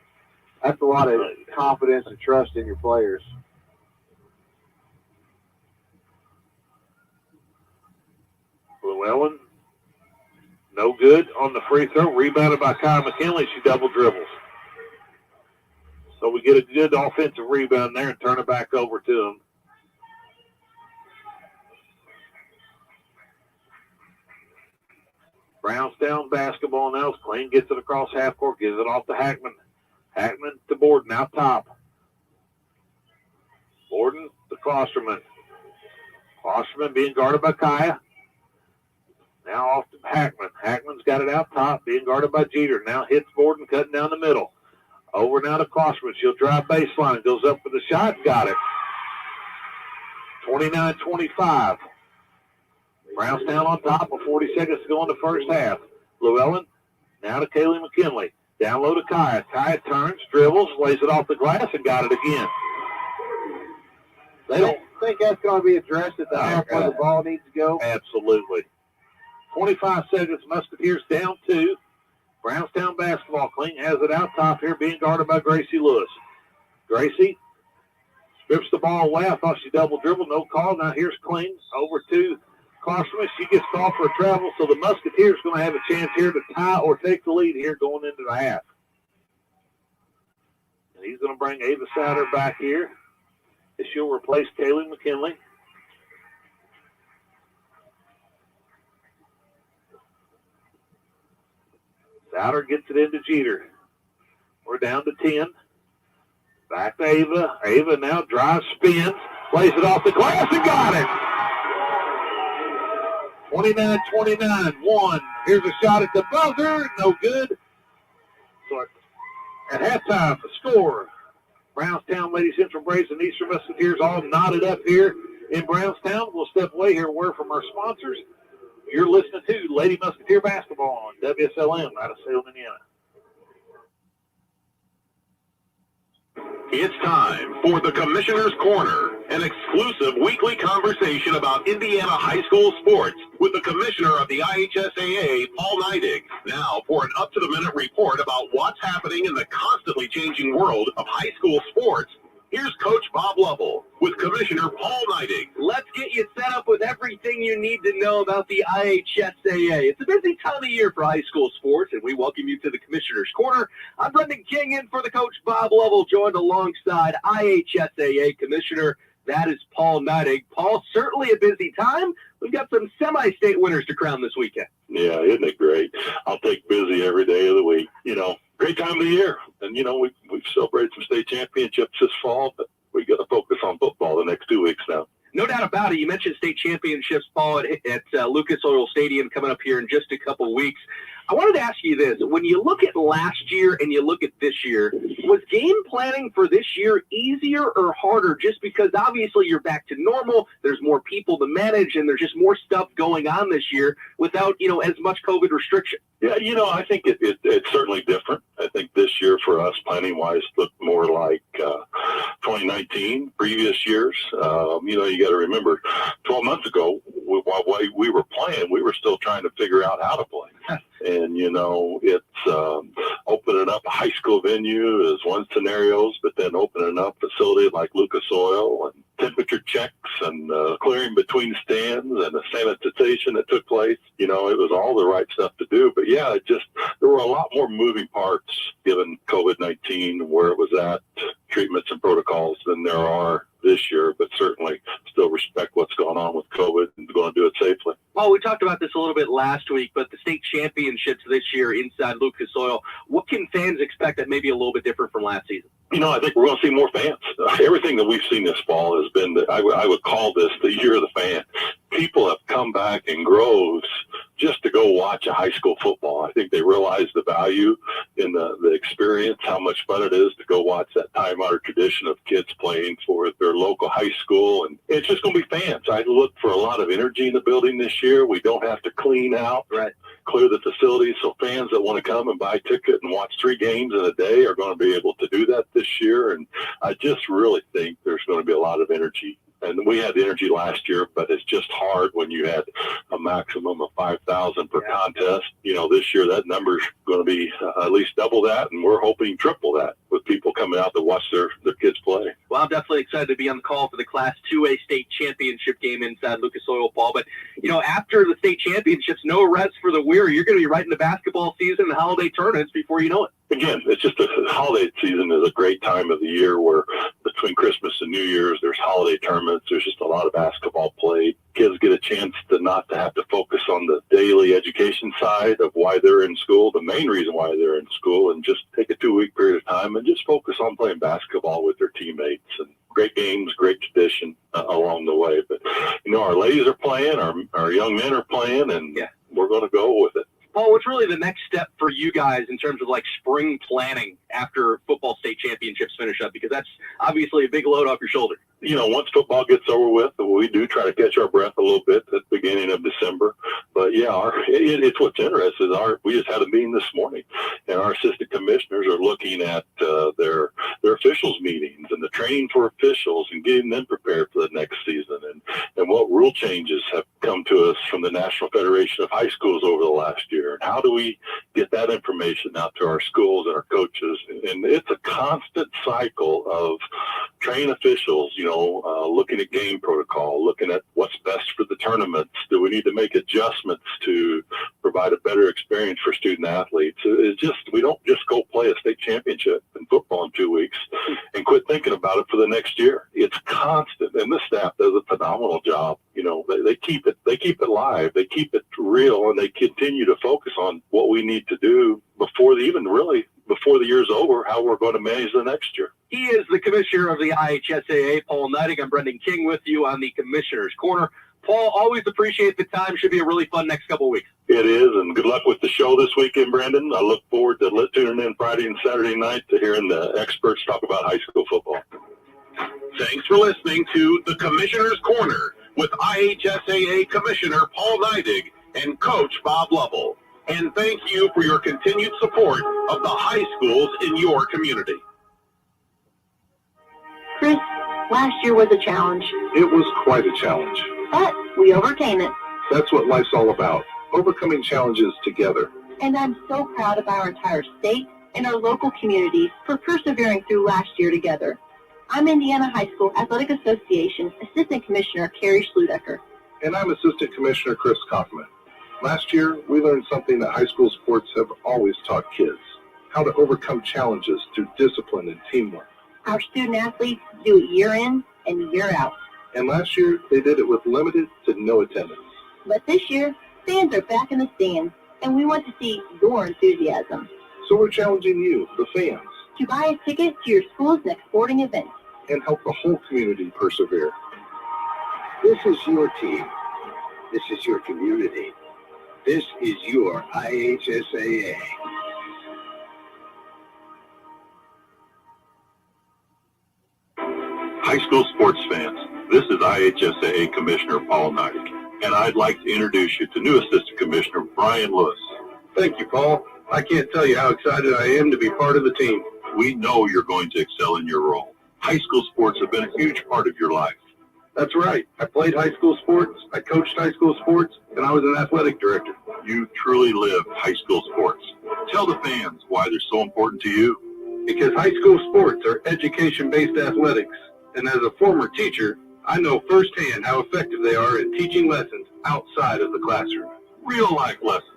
that's a lot of confidence and trust in your players. Llewellyn, no good on the free throw. Rebounded by Kyle McKinley. She double dribbles. So we get a good offensive rebound there and turn it back over to him. Brownstown basketball now. Kling gets it across half court, gives it off to Hackman. Hackman to Borden out top. Borden to Klosterman. Klosterman being guarded by Kaya. Now off to Hackman. Hackman's got it out top, being guarded by Jeter. Now hits Borden, cutting down the middle. Over now to Klosterman. She'll drive baseline. Goes up for the shot. Got it. 29-25. Brownstown on top with 40 seconds to go in the first half. Llewellyn now to Kaylee McKinley. Down low to Kaya. Kaya turns, dribbles, lays it off the glass, and got it again. They don't think that's going to be addressed at the half where the ball needs to go. Absolutely. 25 seconds. Musketeers down 2. Brownstown basketball. Kling has it out top here, being guarded by Gracie Lewis. Gracie strips the ball away. I thought she double dribbled. No call. Now here's Kling over to Costly, she gets called for a travel, so the Musketeers going to have a chance here to tie or take the lead here going into the half. And he's going to bring Ava Souter back here, and she'll replace Kaylee McKinley. Souter gets it into Jeter. We're down to 10. Back to Ava. Ava now drives, spins, plays it off the glass and got it. 29-29, 1. Here's a shot at the buzzer. No good. So at halftime, the score, Brownstown Lady Central Braves and Eastern Musketeers all knotted up here in Brownstown. We'll step away here, word from our sponsors. You're listening to Lady Musketeer Basketball on WSLM out of Salem, Indiana. It's time for the Commissioner's Corner, an exclusive weekly conversation about Indiana high school sports with the Commissioner of the IHSAA, Paul Neidig. Now for an up-to-the-minute report about what's happening in the constantly changing world of high school sports. Here's Coach Bob Lovell with Commissioner Paul Neidig. Let's get you set up with everything you need to know about the IHSAA. It's a busy time of year for high school sports, and we welcome you to the Commissioner's Corner. I'm Brendan King in for the Coach Bob Lovell, joined alongside IHSAA Commissioner. That is Paul Neidig. Paul, certainly a busy time. We've got some semi-state winners to crown this weekend. Yeah, isn't it great? I'll take busy every day of the week. Great time of the year. And, we've celebrated some state championships this fall, but we got to focus on football the next 2 weeks now. No doubt about it. You mentioned state championships, Paul, at Lucas Oil Stadium coming up here in just a couple of weeks. I wanted to ask you this. When you look at last year and you look at this year, was game planning for this year easier or harder just because obviously you're back to normal, there's more people to manage, and there's just more stuff going on this year without, as much COVID restriction? Yeah, I think it's certainly different. I think this year for us, planning-wise, looked more like 2019, previous years. You got to remember, 12 months ago, while we were playing, we were still trying to figure out how to play. And, it's opening up a high school venue is one scenario, but then opening up facilities like Lucas Oil and temperature checks and clearing between stands and the sanitization that took place. It was all the right stuff to do. But, yeah, there were a lot more moving parts given COVID-19, where it was at, treatments and protocols than there are this year, but certainly still respect what's going on with COVID and going to do it safely. Paul, we talked about this a little bit last week, but the state championships this year inside Lucas Oil, what can fans expect that may be a little bit different from last season? I think we're going to see more fans. Everything that we've seen this fall has been, I would call this the year of the fan. People have come back in groves just to go watch a high school football. I think they realize the value in the experience, how much fun it is to go watch that time-honored tradition of kids playing for their local high school. And it's just going to be fans. I look for a lot of energy in the building this year. We don't have to clean out, clear the facilities, so fans that want to come and buy a ticket and watch 3 games in a day are going to be able to do that this year. And I just really think there's going to be a lot of energy. And we had energy last year, but it's just hard when you had a maximum of 5,000 per contest. This year that number's going to be at least double that, and we're hoping triple that with people coming out to watch their kids play. Well, I'm definitely excited to be on the call for the Class 2A state championship game inside Lucas Oil, Paul. But, after the state championships, no rest for the weary. You're going to be right in the basketball season and holiday tournaments before you know it. Again, it's just the holiday season is a great time of the year where between Christmas and New Year's, there's holiday tournaments. There's just a lot of basketball played. Kids get a chance to not to have to focus on the daily education side of why they're in school, the main reason why they're in school, and just take a 2-week period of time and just focus on playing basketball with their teammates. And great games, great tradition along the way. But, our ladies are playing, our young men are playing, and we're going to go with it. Paul, what's really the next step for you guys in terms of spring planning after football state championships finish up? Because that's obviously a big load off your shoulder. Once football gets over with, we do try to catch our breath a little bit at the beginning of December. But it's what's interesting. We just had a meeting this morning, and our assistant commissioners are looking at their officials meetings and the training for officials and getting them prepared for the next season, and what rule changes have come to us from the National Federation of High Schools over the last year, and how do we get that information out to our schools and our coaches. And it's a constant cycle of train officials, looking at game protocol, looking at what's best for the tournaments. Do we need to make adjustments to provide a better experience for student athletes? It's just, we don't just go play a state championship in football in 2 weeks and quit thinking about it for the next year. It's constant, and this staff does a phenomenal job. They keep it live, they keep it real, and they continue to focus on what we need to do before the year's over, how we're going to manage the next year. He is the commissioner of the IHSAA, Paul Neidig. I'm Brendan King with you on the Commissioner's Corner. Paul, always appreciate the time. Should be a really fun next couple of weeks. It is, and good luck with the show this weekend, Brandon. I look forward to tuning in Friday and Saturday night to hearing the experts talk about high school football. Thanks for listening to the Commissioner's Corner with IHSAA Commissioner Paul Neidig and Coach Bob Lovell. And thank you for your continued support of the high schools in your community. Chris, last year was a challenge, It was quite a challenge. but we overcame it. That's what life's all about, overcoming challenges together. And I'm so proud of our entire state and our local communities for persevering through last year together. I'm Indiana High School Athletic Association Assistant Commissioner Carrie Schludecker. And I'm Assistant Commissioner Chris Kaufman. Last year, we learned something that high school sports have always taught kids, how to overcome challenges through discipline and teamwork. Our student athletes do it year in and year out. And last year, they did it with limited to no attendance. But this year, fans are back in the stands, and we want to see your enthusiasm. So we're challenging you, the fans, To buy a ticket to your school's next sporting event. and help the whole community persevere. This is your team. This is your community. This is your IHSAA. High school sports fans, this is IHSAA Commissioner Paul Neidig, and I'd like to introduce you to new Assistant Commissioner Brian Lewis. Thank you, Paul. I can't tell you how excited I am to be part of the team. We know you're going to excel in your role. High school sports have been a huge part of your life. That's right. I played high school sports, I coached high school sports, and I was an athletic director. You truly live high school sports. Tell the fans why they're so important to you. Because high school sports are education-based athletics, and as a former teacher, I know firsthand how effective they are in teaching lessons outside of the classroom. Real life lessons.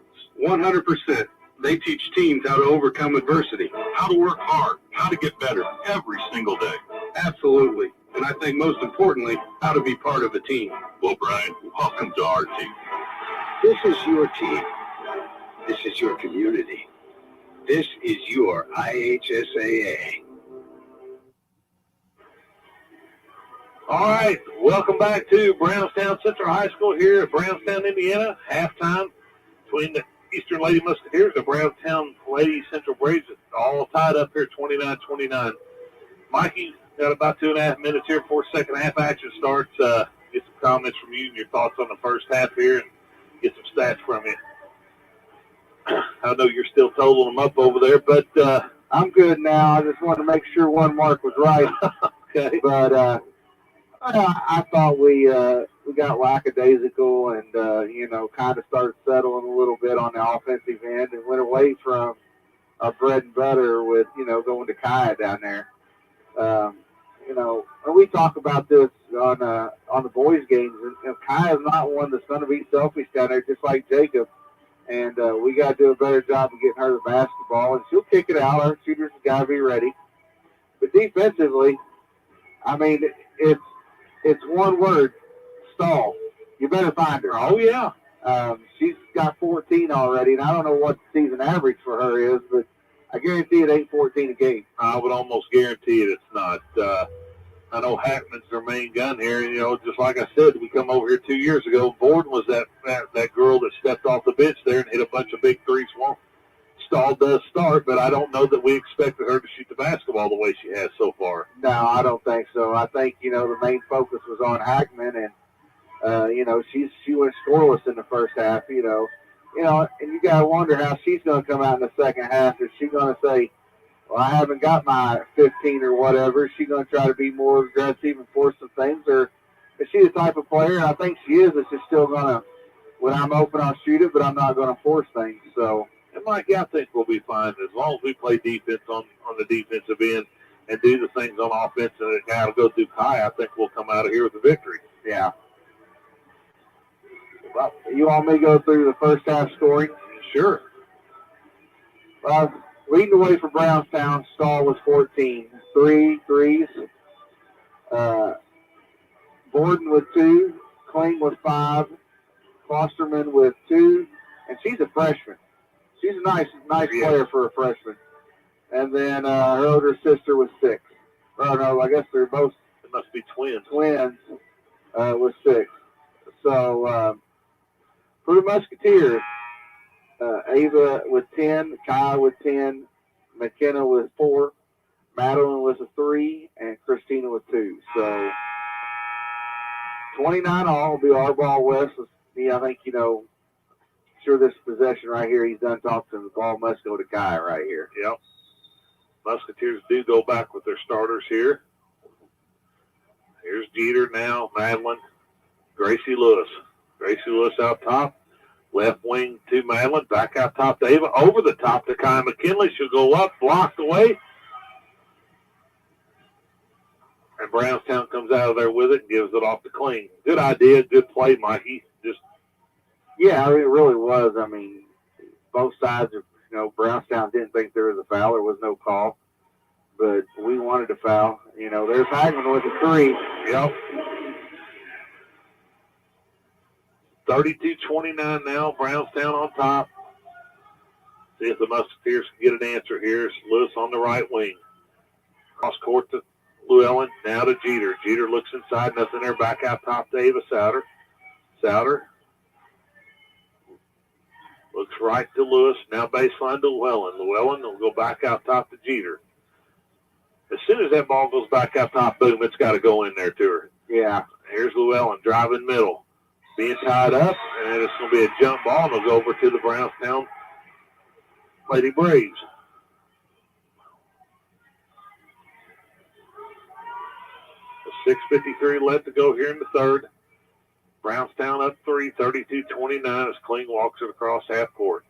100%. They teach teens how to overcome adversity. How to work hard. How to get better every single day. Absolutely. And I think most importantly, how to be part of a team. Well, Brian, welcome to our team. This is your team. This is your community. This is your IHSAA. All right, welcome back to Brownstown Central High School here at Brownstown, Indiana. Halftime between the Eastern Lady Musketeers and Brownstown Lady Central Braves. It's all tied up here, 29-29. Mikey, got about 2.5 minutes here before second half action starts. Get some comments from you and your thoughts on the first half here and get some stats from you. I know you're still totaling them up over there, but I'm good now. I just wanted to make sure one mark was right. okay. But I thought we got lackadaisical and kind of started settling a little bit on the offensive end and went away from our bread and butter with going to Kaya down there. And we talk about this on the boys' games, and Kaya's not one that's going to be selfish down there, just like Jacob. And we got to do a better job of getting her the basketball, and she'll kick it out. Our shooters have got to be ready. But defensively, I mean, it's one word: stall. You better find her. Oh yeah. She's got 14 already, and I don't know what the season average for her is, but I guarantee it ain't 14 a game. I would almost guarantee it. It's not. I know Hackman's their main gun here. And, just like I said, we come over here 2 years ago. Borden was that girl that stepped off the bench there and hit a bunch of big threes. Well, Stahl does start, but I don't know that we expected her to shoot the basketball the way she has so far. No, I don't think so. I think, the main focus was on Hackman, and, she went scoreless in the first half, and you got to wonder how she's going to come out in the second half. Is she going to say, well, I haven't got my 15 or whatever? Is she going to try to be more aggressive and force some things? Or is she the type of player, and I think she is, that's just still going to, when I'm open, I'll shoot it, but I'm not going to force things. So, and Mike, I think we'll be fine as long as we play defense on the defensive end. and do the things on offense, and the guy will go through Kai, I think we'll come out of here with a victory. Yeah. Well, you want me to go through the first half scoring? Sure. Leading the way for Brownstown, Stahl was 14. 3 threes. Borden with 2. Kling with 5. Fosterman with 2. And she's a freshman. She's a nice player for a freshman. And then her older sister was 6. Oh, no, I guess they're both. It must be twins. Twins with 6. So for the Musketeers, Ava with 10, Kai with 10, McKenna with 4, Madeline with a 3, and Christina with 2. So 29 all will be our ball. West. I think, sure this possession right here, he's done talking. The ball must go to Kai right here. Yep. Musketeers do go back with their starters here. Here's Jeter now, Madeline, Gracie Lewis. Gracie Lewis out top. Left wing to Madeline. Back out top to Ava. Over the top to Kai McKinley. She'll go up, blocked away. And Brownstown comes out of there with it and gives it off to Kling. Good idea, good play, Mikey. Yeah, it really was. Both sides of, Brownstown didn't think there was a foul. There was no call. But we wanted a foul. There's Hagman with a 3. Yep. 32-29 now. Brownstown on top. See if the Musketeers can get an answer here. It's Lewis on the right wing. Cross court to Llewellyn. Now to Jeter. Jeter looks inside. Nothing there. Back out top to Ava Souter. Souter looks right to Lewis. Now baseline to Llewellyn. Llewellyn will go back out top to Jeter. As soon as that ball goes back out top, boom, it's got to go in there to her. Yeah. Here's Llewellyn driving middle. Being tied up, and it's going to be a jump ball, and it'll go over to the Brownstown Lady Braves. With 6:53 left to go here in the third. Brownstown up 3, 32-29 as Kling walks it across half court.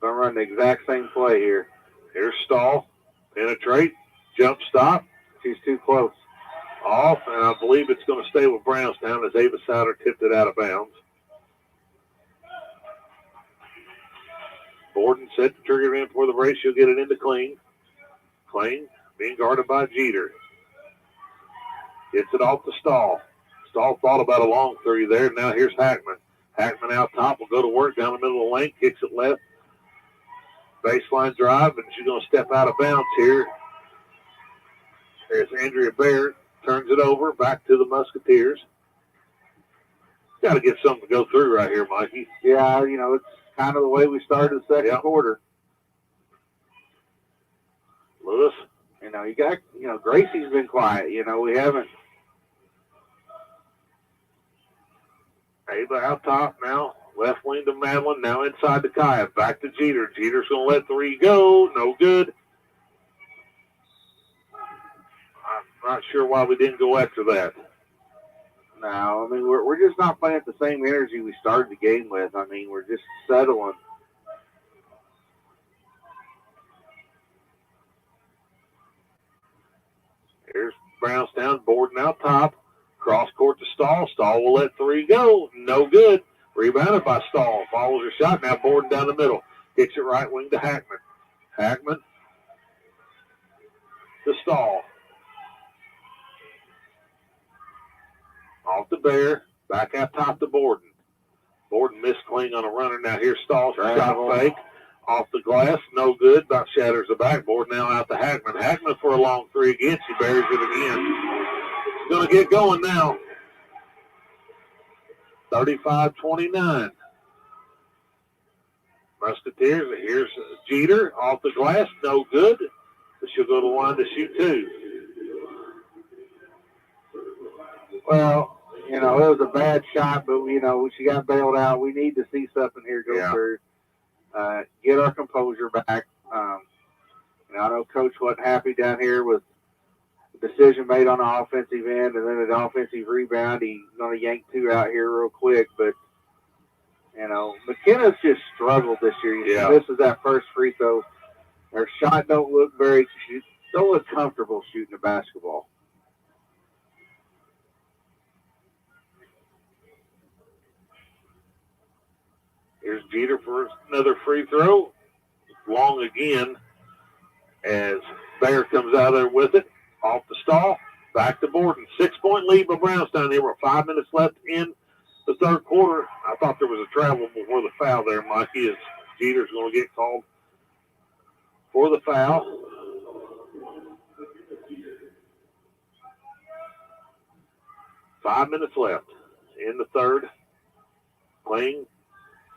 Going to run the exact same play here. Here's Stahl. Penetrate. Jump stop. She's too close. Off, and I believe it's going to stay with Brownstown as Ava Souter tipped it out of bounds. Borden set the trigger in for the brace. She'll get it into Kling. Kling being guarded by Jeter. Gets it off to Stahl. Stahl thought about a long 3 there. Now here's Hackman. Hackman out top will go to work down the middle of the lane. Kicks it left. Baseline drive, and she's going to step out of bounds here. There's Andrea Baird. Turns it over, back to the Musketeers. Got to get something to go through right here, Mikey. Yeah, it's kind of the way we started the second quarter. Lewis. You got, Gracie's been quiet. We haven't. Ava out top now. Left wing to Madeline. Now inside to Kaya. Back to Jeter. Jeter's going to let 3 go. No good. Not sure why we didn't go after that. No, we're just not playing at the same energy we started the game with. We're just settling. Here's Brownstown, Borden out top. Cross court to Stahl. Stahl will let 3 go. No good. Rebounded by Stahl. Follows her shot. Now Borden down the middle. Kicks it right wing to Hackman. Hackman to Stahl. Off the Bear. Back out top to Borden. Borden missed Kling on a runner. Now here's Stahl. Shot fake. Off the glass. No good. About shatters the backboard. Now out to Hackman. Hackman for a long 3 again. She buries it again. It's going to get going now. 35-29. Musketeers. Here's Jeter. Off the glass. No good. But she'll go to the line to shoot 2. Well, it was a bad shot, but, she got bailed out. We need to see something here go through. Get our composure back. I know Coach wasn't happy down here with the decision made on the offensive end, and then an offensive rebound. He's going to yank 2 out here real quick. But, McKenna's just struggled this year. Yeah. This is that first free throw. Their shot don't look comfortable shooting a basketball. Here's Jeter for another free throw. Long again as Bear comes out of there with it. Off the stall. Back to Borden. 6-point lead by Brownstown. There were 5 minutes left in the third quarter. I thought there was a travel before the foul there, Mikey, as Jeter's going to get called for the foul. Five minutes left in the third. Playing,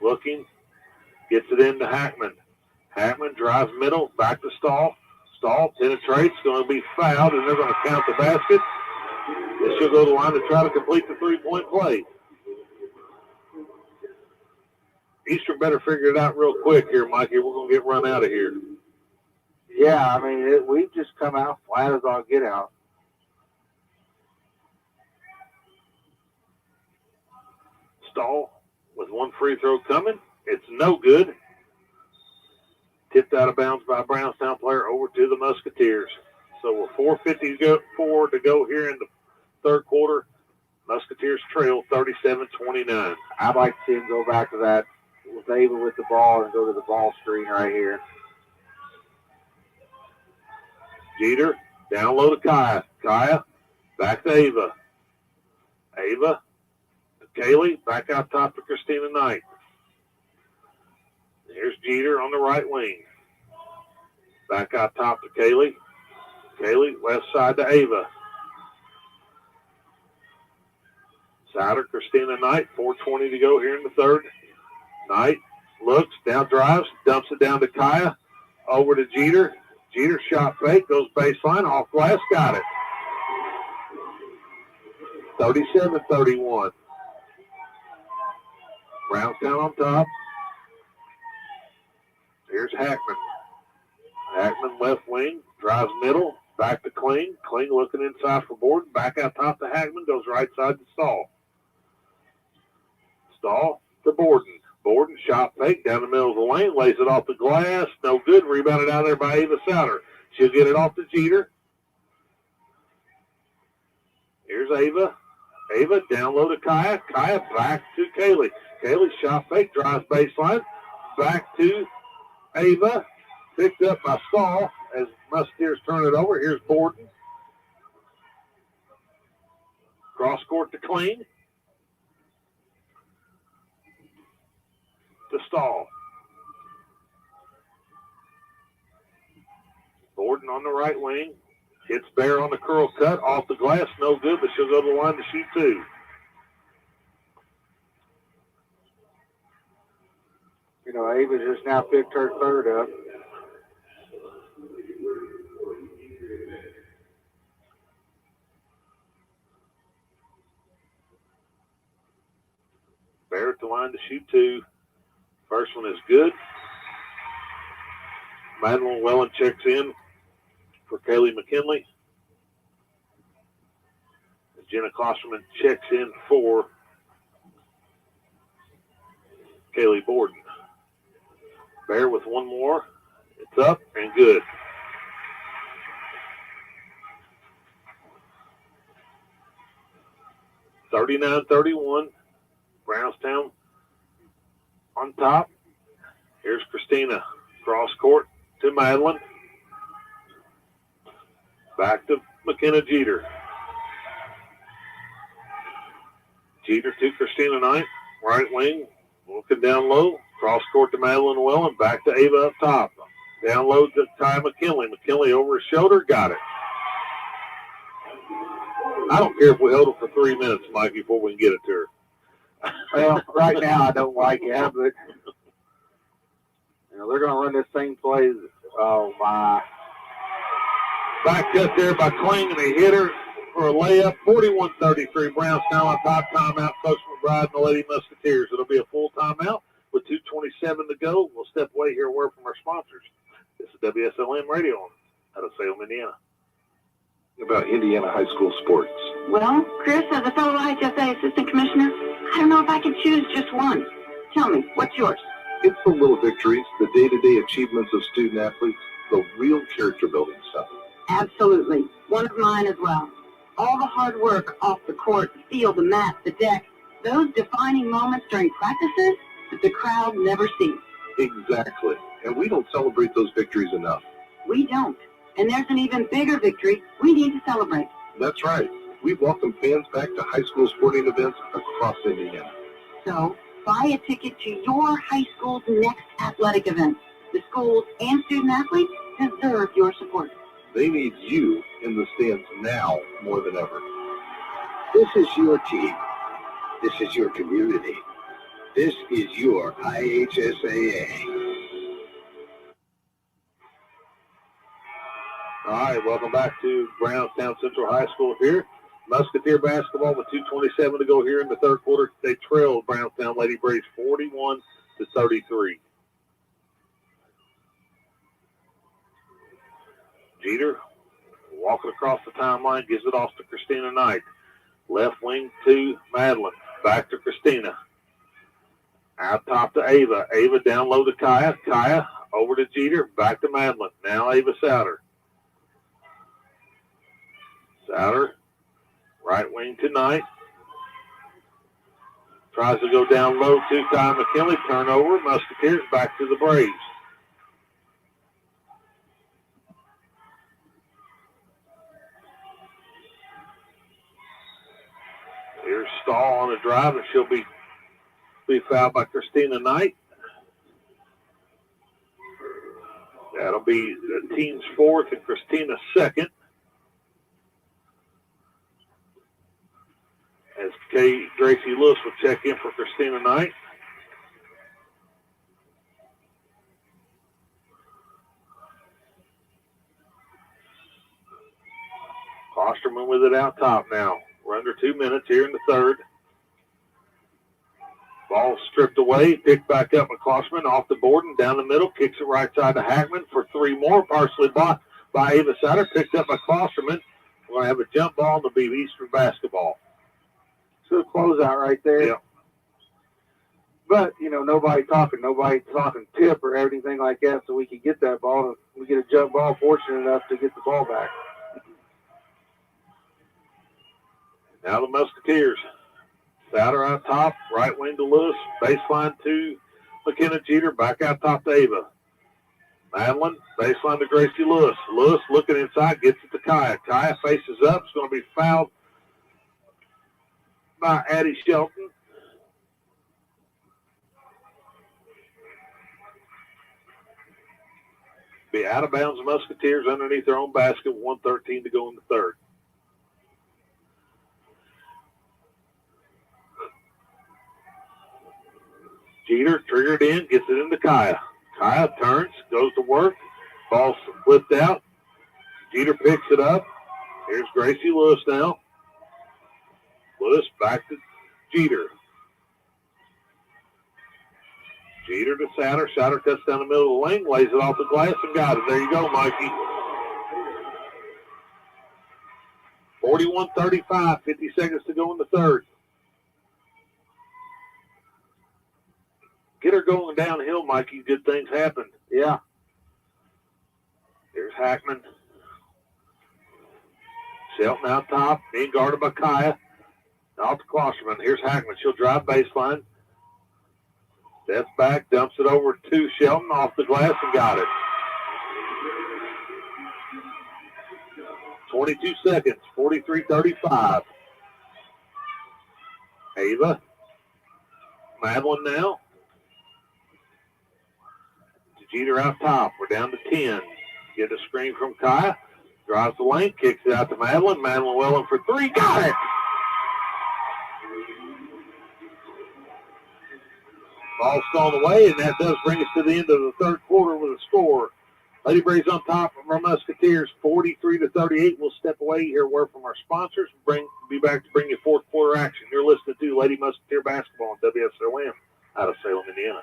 looking, gets it into Hackman. Hackman drives middle, back to Stahl. Stahl penetrates, going to be fouled, and they're going to count the basket. And she'll go to the line to try to complete the three-point play. Eastern better figure it out real quick here, Mikey. We're going to get run out of here. Yeah, I mean, we've just come out flat as all get out. Stahl with one free throw coming. It's no good. Tipped out of bounds by a Brownstown player over to the Musketeers. So we're 4:54 to go here in the third quarter. Musketeers trail 37-29. I'd like to see him go back to that with Ava with the ball and go to the ball screen right here. Jeter, down low to Kaya. Kaya, back to Ava. Ava to Kaylee, back out top to Christina Knight. Here's Jeter on the right wing. Back out top to Kaylee. Kaylee, left side to Ava. Sider, Christina Knight, 4:20 to go here in the third. Knight looks, down drives, dumps it down to Kaya. Over to Jeter. Jeter shot fake, goes baseline, off glass, got it. 37-31. Brownstown on top. Here's Hackman. Hackman left wing, drives middle, back to Kling. Kling looking inside for Borden. Back out top to Hackman, goes right side to Stahl. Stahl to Borden. Borden shot fake down the middle of the lane, lays it off the glass. No good. Rebounded out there by Ava Souter. She'll get it off to Jeter. Here's Ava. Ava down low to Kaya. Kaya back to Kaylee. Kaylee shot fake, drives baseline. Back to Ava. Picked up by Stahl as Musketeers turn it over. Here's Borden. Cross court to Kling. To Stahl. Borden on the right wing. Hits Bear on the curl cut. Off the glass. No good, but she'll go to the line to shoot two. You know, Ava just now picked her third up. Bear at the line to shoot two. First one is good. Madeline Wellen checks in for Kaylee McKinley. Jenna Klosterman checks in for Kaylee Borden. Bear with one more. It's up and good. (39-31). Brownstown on top. Here's Christina. Cross court to Madeline. Back to McKenna Jeter. Jeter to Christina Knight. Right wing. Looking down low. Cross court to Madeline Wellen. Back to Ava up top. Down low to Ty McKinley. McKinley over his shoulder. Got it. I don't care if we hold it for 3 minutes, Mike, before we can get it to her. Well, right now I don't like it, but you know, they're going to run this same play. Oh, my. Back cut there by Kling, and they hit her for a layup. 41-33. Brownstown on top. Timeout. Coach McBride and the Lady Musketeers. It'll be a full timeout with 2:27 to go. We'll step away here and word from our sponsors. This is WSLM Radio out of Salem, Indiana. About Indiana high school sports. Well, Chris, as a fellow IHSA assistant commissioner, I don't know if I can choose just one. Tell me, what's yours? It's the little victories, the day-to-day achievements of student athletes, the real character building stuff. Absolutely. One of mine as well. All the hard work off the court, the field, the mat, the deck, those defining moments during practices that the crowd never sees. Exactly. And we don't celebrate those victories enough. We don't. And there's an even bigger victory we need to celebrate. That's right. We've welcomed fans back to high school sporting events across Indiana. So, buy a ticket to your high school's next athletic event. The schools and student athletes deserve your support. They need you in the stands now more than ever. This is your team. This is your community. This is your IHSAA. All right, welcome back to Brownstown Central High School here. Musketeer basketball with 2:27 to go here in the third quarter. They trailed Brownstown Lady Braves 41-33. Jeter walking across the timeline, gives it off to Christina Knight. Left wing to Madeline. Back to Christina. Out top to Ava. Ava down low to Kaya. Kaya over to Jeter. Back to Madeline. Now Ava Souter. Souter. Right wing to Knight. Tries to go down low to Kaya McKinley. Turnover. Musketeers back to the Braves. Here's Stahl on a drive, and she'll be fouled by Christina Knight. That'll be the team's fourth and Christina's second. As Gracie Lewis will check in for Christina Knight. Klosterman with it out top now. We're under 2 minutes here in the third. Ball stripped away, picked back up by Klosterman off the board and down the middle. Kicks it right side to Hackman for three more. Partially blocked by Ava Sutter. Picked up by Klosterman. We're going to have a jump ball to be Eastern basketball. So close out right there. Yeah. But, nobody talking tip or anything like that, so we could get that ball. We get a jump ball, fortunate enough to get the ball back. Now the Musketeers. Souter out top, right wing to Lewis, baseline to McKenna Jeter, back out top to Ava. Madeline, baseline to Gracie Lewis. Lewis looking inside, gets it to Kaya. Kaya faces up, it's going to be fouled by Addie Shelton. Be out of bounds, Musketeers underneath their own basket, 1:13 to go in the third. Jeter triggered in, gets it into Kaya. Kaya turns, goes to work. Ball flipped out. Jeter picks it up. Here's Gracie Lewis now. Lewis back to Jeter. Jeter to Souter. Souter cuts down the middle of the lane, lays it off the glass, and got it. There you go, Mikey. 41-35, 50 seconds to go in the third. Get her going downhill, Mikey. Good things happen. Yeah. There's Hackman. Shelton out top, being guarded by Kaya. Off to Klosterman. Here's Hackman. She'll drive baseline. Steps back, dumps it over to Shelton off the glass and got it. 22 seconds, 43-35. Ava. Madeline now. Jeter out top. We're down to 10. Get a screen from Kaya. Drives the lane, kicks it out to Madeline. Madeline Welling for three. Got it! Ball stolen away, and that does bring us to the end of the third quarter with a score. Lady Braves on top of our Musketeers, 43-38. We'll step away, hear a word from our sponsors, be back to bring you fourth quarter action. You're listening to Lady Musketeer Basketball on WSLM out of Salem, Indiana.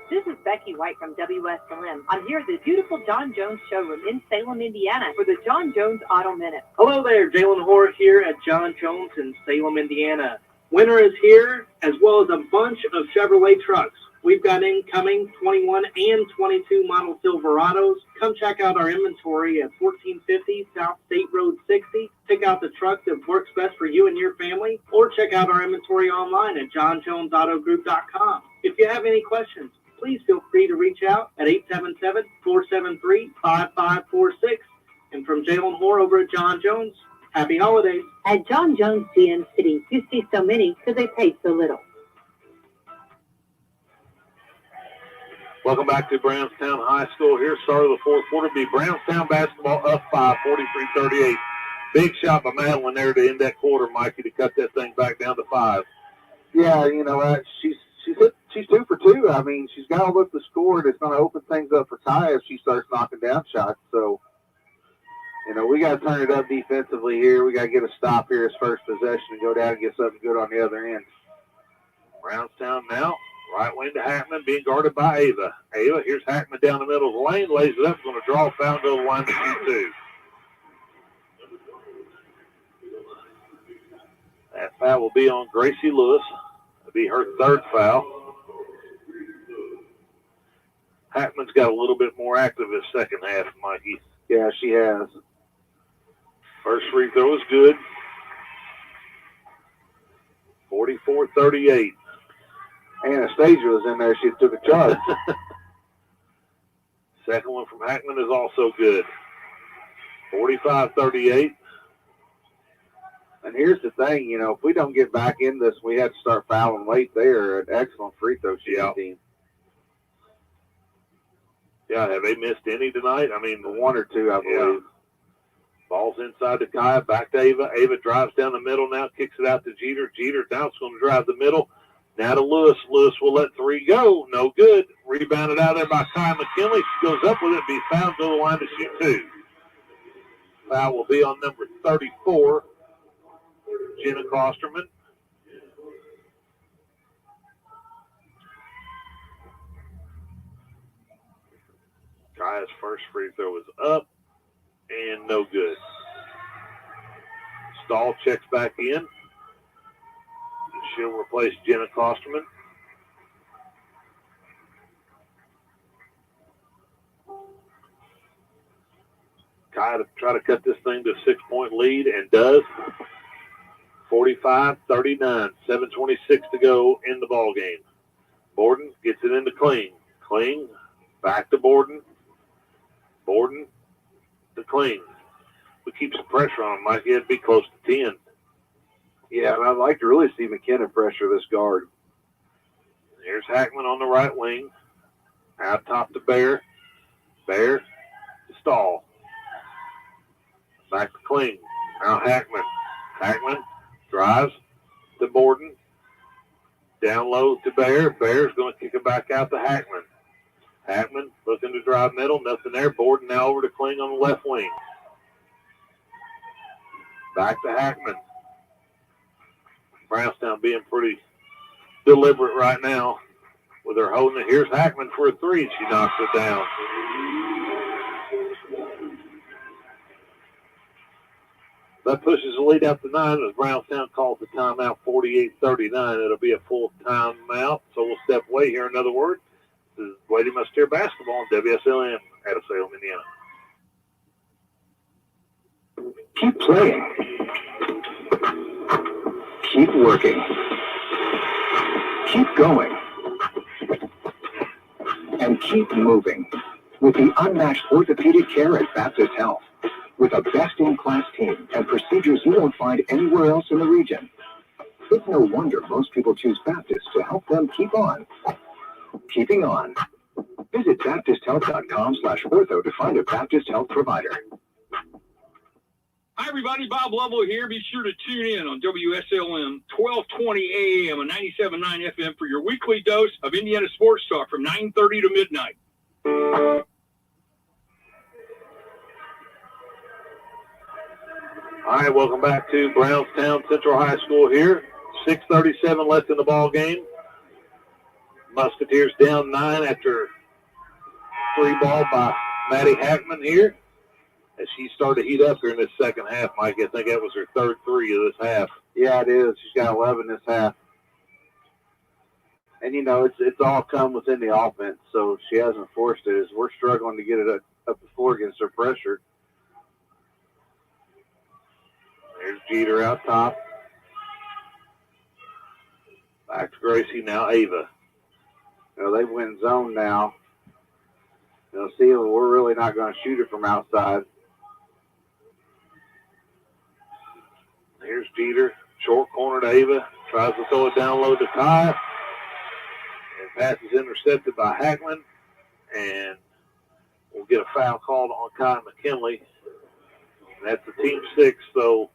This is Becky White from WSLM. I'm here at the beautiful John Jones showroom in Salem, Indiana for the John Jones Auto Minute. Hello there, Jalen Hoare here at John Jones in Salem, Indiana. Winter is here, as well as a bunch of Chevrolet trucks. We've got incoming 21 and 22 model Silverados. Come check out our inventory at 1450 South State Road 60. Pick out the truck that works best for you and your family, or check out our inventory online at johnjonesautogroup.com. If you have any questions, please feel free to reach out at 877-473-5546. And from Jalen Hoare over at John Jones, happy holidays. At John Jones GM City, you see so many because they pay so little. Welcome back to Brownstown High School here. Start of the fourth quarter. Be Brownstown basketball up 5, 43-38. Big shot by Madeline there to end that quarter, Mikey, to cut that thing back down to 5. Yeah, you know, she's 2 for 2. I mean, she's got to look the score, and it's going to open things up for Ty if she starts knocking down shots. So, you know, we got to turn it up defensively here. We got to get a stop here as first possession and go down and get something good on the other end. Brownstown now. Right wing to Hackman, being guarded by Ava. Ava, here's Hackman down the middle of the lane, lays it up, going to draw a foul, go to the line to shoot 2. That foul will be on Gracie Lewis. It'll be her 3rd foul. Hackman's got a little bit more active this second half, Mikey. Yeah, she has. First free throw is good. 44-38. Anastasia was in there. She took a charge. Second one from Hackman is also good. 45-38. And here's the thing, you know, if we don't get back in this, we have to start fouling late. They are an excellent free throw shooting team. Yeah, have they missed any tonight? I mean, 1 or 2, I believe. Yeah. Ball's inside to Kaya, back to Ava. Ava drives down the middle now, kicks it out to Jeter. Jeter now is going to drive the middle. Now to Lewis. Lewis will let 3 go. No good. Rebounded out there by Kaya McKinley. She goes up with it. Be fouled. Go to the line to shoot 2. Foul will be on number 34, Jenna Klosterman. Kaya's first free throw is up and no good. Stahl checks back in. She'll replace Jenna Klosterman. Kaya to try to cut this thing to a 6-point lead, and does. 45-39, 7:26 to go in the ball game. Borden gets it into Kling. Kling back to Borden. Borden to Kling. We keep some pressure on him. Might get to be close to 10. Yeah, and I'd like to really see McKenna pressure this guard. Here's Hackman on the right wing. Out top to Bear. Bear to Stahl. Back to Kling. Now Hackman. Hackman drives to Borden. Down low to Bear. Bear's going to kick it back out to Hackman. Hackman looking to drive middle. Nothing there. Borden now over to Kling on the left wing. Back to Hackman. Brownstown being pretty deliberate right now with her holding it. Here's Hackman for a 3, and she knocks it down. That pushes the lead out to 9 as Brownstown calls the timeout 48-39. It'll be a full timeout, so we'll step away here. In other words, this is Lady Musketeer basketball on WSLM out of Salem, Indiana. Keep playing. Keep working. Keep going. And keep moving with the unmatched orthopedic care at Baptist Health. With a best-in-class team and procedures you won't find anywhere else in the region. It's no wonder most people choose Baptist to help them keep on. Keeping on. Visit BaptistHealth.com/ortho to find a Baptist Health provider. Hi, everybody. Bob Lovell here. Be sure to tune in on WSLM 1220 AM and 97.9 FM for your weekly dose of Indiana sports talk from 9:30 to midnight. All right, welcome back to Brownstown Central High School here. 6:37 left in the ball game. Musketeers down 9 after 3 ball by Maddie Hackman here. As she started to heat up here in this second half, Mike. I think that was her 3rd 3 of this half. Yeah, it is. She's got 11 this half. And, it's all come within the offense, so she hasn't forced it. As we're struggling to get it up the floor against her pressure. There's Jeter out top. Back to Gracie, now Ava. They went zone now. See, we're really not going to shoot it from outside. Here's Jeter, short corner to Ava. Tries to throw it down low to Kaya. And pass is intercepted by Hackman. And we'll get a foul called on Kaya McKinley. And that's the team 6, so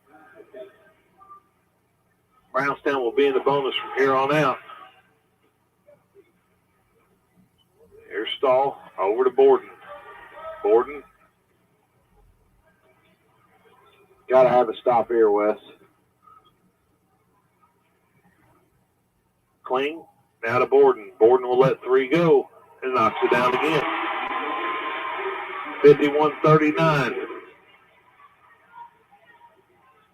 Brownstown will be in the bonus from here on out. Here's Stahl, over to Borden. Borden. Got to have a stop here, Wes. Kling, now to Borden. Borden will let 3 go and knocks it down again. 51-39.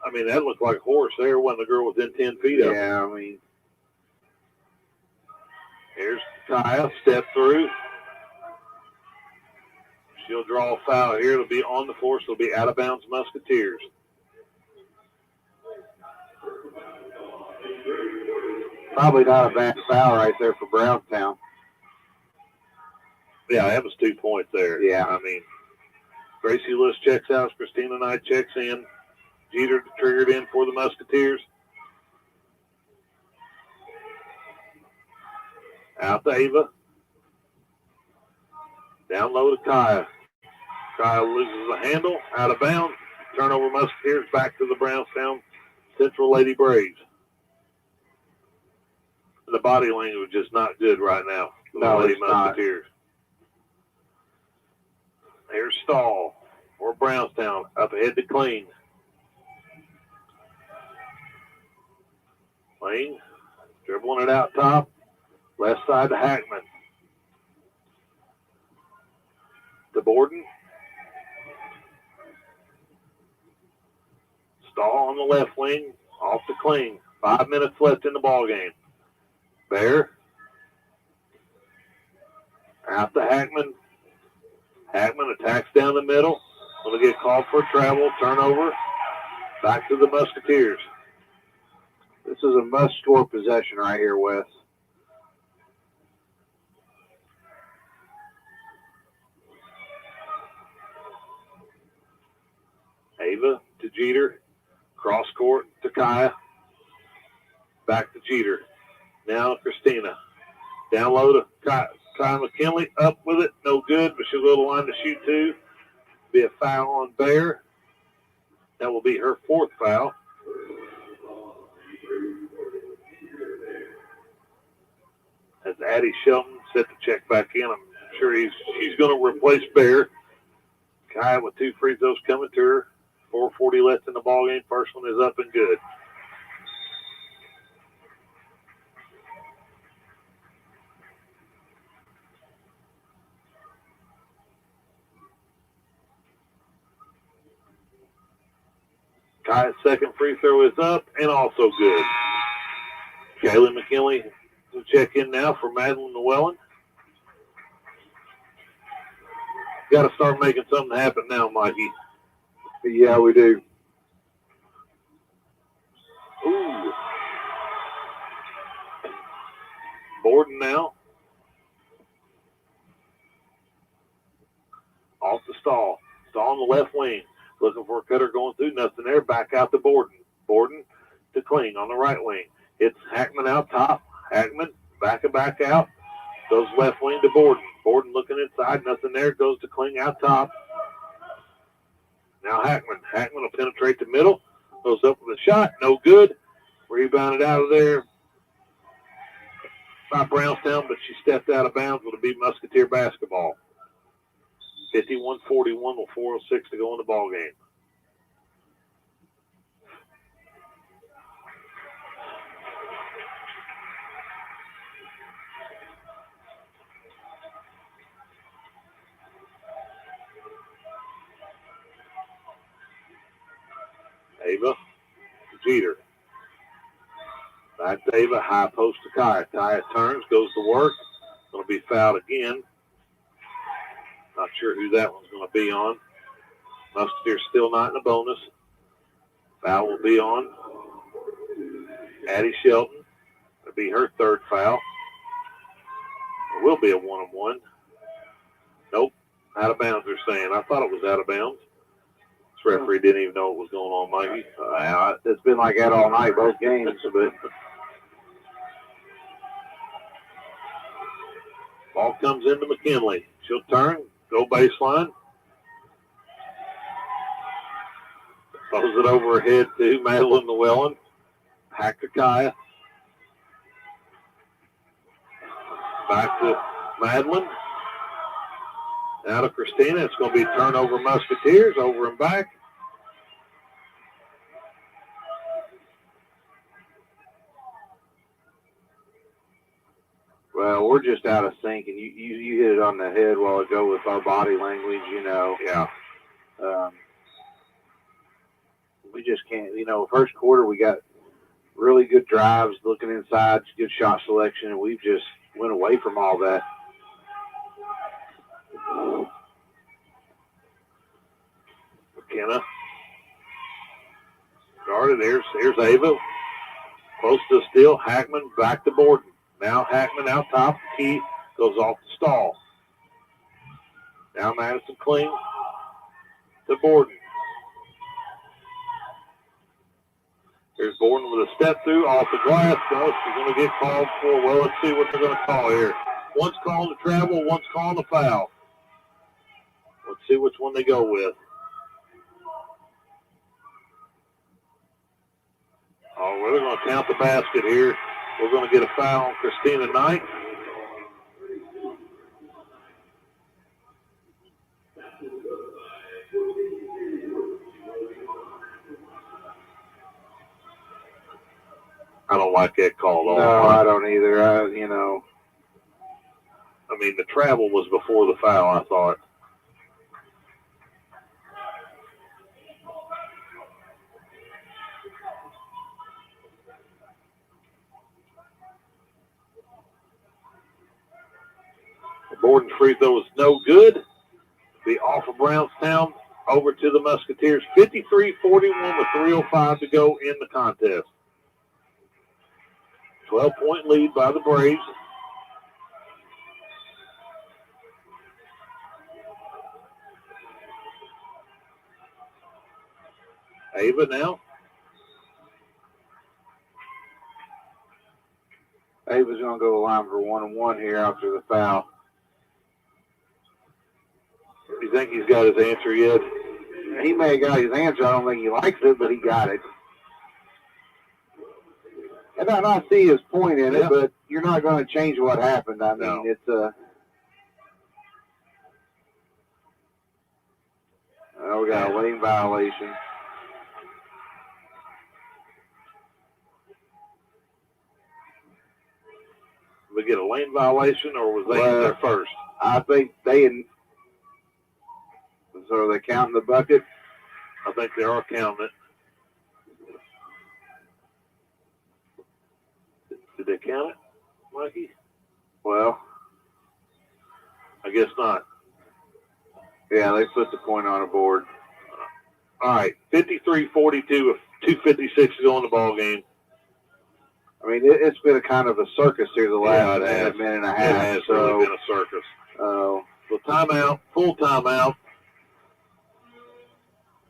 I mean, that looked like a horse there when the girl was within 10 feet of Yeah, him. Here's Kaya, step through. She'll draw a foul here. It'll be on the floor, so it'll be out of bounds Musketeers. Probably not a bad foul right there for Brownstown. Yeah, that was 2 points there. Yeah. I mean, Gracie Lewis checks out. Christina Knight checks in. Jeter triggered in for the Musketeers. Out to Ava. Down low to Kaya. Kaya loses the handle. Out of bounds. Turnover Musketeers back to the Brownstown Central Lady Braves. The body language is not good right now for the Lady Musketeers. Here's Stahl for Brownstown. Up ahead to Kling. Kling dribbling it out top. Left side to Hackman. To Borden. Stahl on the left wing. Off to Kling. 5 minutes left in the ball game. Bear. Out to Hackman. Hackman attacks down the middle. Going to get called for a travel. Turnover. Back to the Musketeers. This is a must-score possession right here, Wes. Ava to Jeter. Cross court to Kaya. Back to Jeter. Now to Christina. Down low to Kaya McKinley. Up with it. No good, but she'll go to the line to shoot 2. Be a foul on Bear. That will be her 4th foul. As Addie Shelton set the check back in, I'm sure she's going to replace Bear. Kaya with 2 free throws coming to her. 4:40 left in the ball game. First one is up and good. Kaya's second free throw is up and also good. Kaylee McKinley will check in now for Madeline Llewellyn. Got to start making something happen now, Mikey. Yeah, we do. Ooh. Borden now. Off the Stahl. Stahl on the left wing. Looking for a cutter going through. Nothing there. Back out to Borden. Borden to Kling on the right wing. It's Hackman out top. Hackman back out. Goes left wing to Borden. Borden looking inside. Nothing there. Goes to Kling out top. Now Hackman. Hackman will penetrate the middle. Goes up with a shot. No good. Rebounded out of there by Brownstown, but she stepped out of bounds. It'll be Musketeer basketball. 51-41 with 4:06 to go in the ball game. Ava, Jeter. Back to Ava, high post to Kaya. Kaya turns, goes to work. Going to be fouled again. Not sure who that one's going to be on. Musketeers still not in the bonus. Foul will be on Addie Shelton. It'll be her third foul. It will be a 1-on-1. Nope, out of bounds, they're saying. I thought it was out of bounds. This referee didn't even know what was going on, Mikey. It's been like that all night, both games. But ball comes into McKinley. She'll turn, go baseline. Throws it over her head to Madeline Llewellyn. Hack to Kaya. Back to Madeline. Now to Christina. It's going to be a turnover Musketeers, over and back. well, we're just out of sync, and you hit it on the head a while ago with our body language. Yeah. We just can't. First quarter we got really good drives, looking inside, good shot selection, and we've just went away from all that. McKenna. Guarded. Here's Ava. Close to the steal. Hackman back to Borden. Now Hackman out top. The key goes off the stall. Now Madison clean to Borden. Here's Borden with a step through off the glass. So she's going to get called for. Well, let's see what they're going to call here. One's calling the travel, one's calling the foul. Let's see which one they go with. Oh, we're going to count the basket here. We're going to get a foul on Christina Knight. I don't like that call at all. No, I don't either. I mean, the travel was before the foul, I thought. The Borden free throw is no good. Be off of Brownstown, over to the Musketeers. 53-41 with 3:05 to go in the contest. 12-point lead by the Braves. Ava now. Ava's going to go to the line for 1-on-1 here after the foul. You think he's got his answer yet? He may have got his answer. I don't think he likes it, but he got it. And I see his point in it, but you're not going to change what happened. I mean, it's a... we got a lane violation. We get a lane violation, or was they in there first? I think so are they counting the bucket? I think they are counting it. Did they count it, Mikey? Well, I guess not. Yeah, they put the point on the board. All right, 53-42 with 2:56 to go in the ball game. I mean, it's been a kind of a circus here the last minute and a half. It has really been a circus. So timeout, full timeout.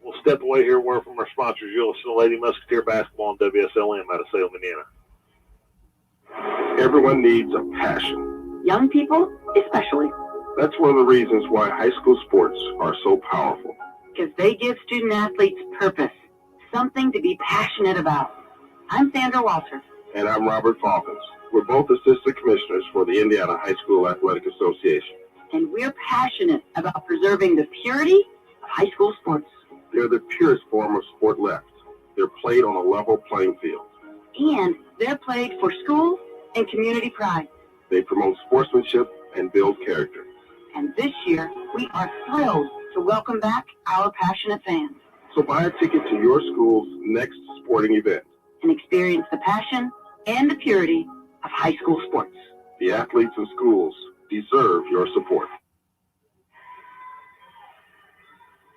We'll step away here, word from our sponsors. You'll listen to Lady Musketeer Basketball on WSLM out of Salem, Indiana. Everyone needs a passion. Young people, especially, That's one of the reasons why high school sports are so powerful. because they give student athletes purpose, something to be passionate about. I'm Sandra Walter. And I'm Robert Falcons. We're both assistant commissioners for the Indiana High School Athletic Association. And we're passionate about preserving the purity of high school sports. They're the purest form of sport left. They're played on a level playing field. And they're played for school and community pride. They promote sportsmanship and build character. And this year, we are thrilled to welcome back our passionate fans So buy a ticket to your school's next sporting event. and experience the passion and the purity of high school sports. The athletes and schools deserve your support.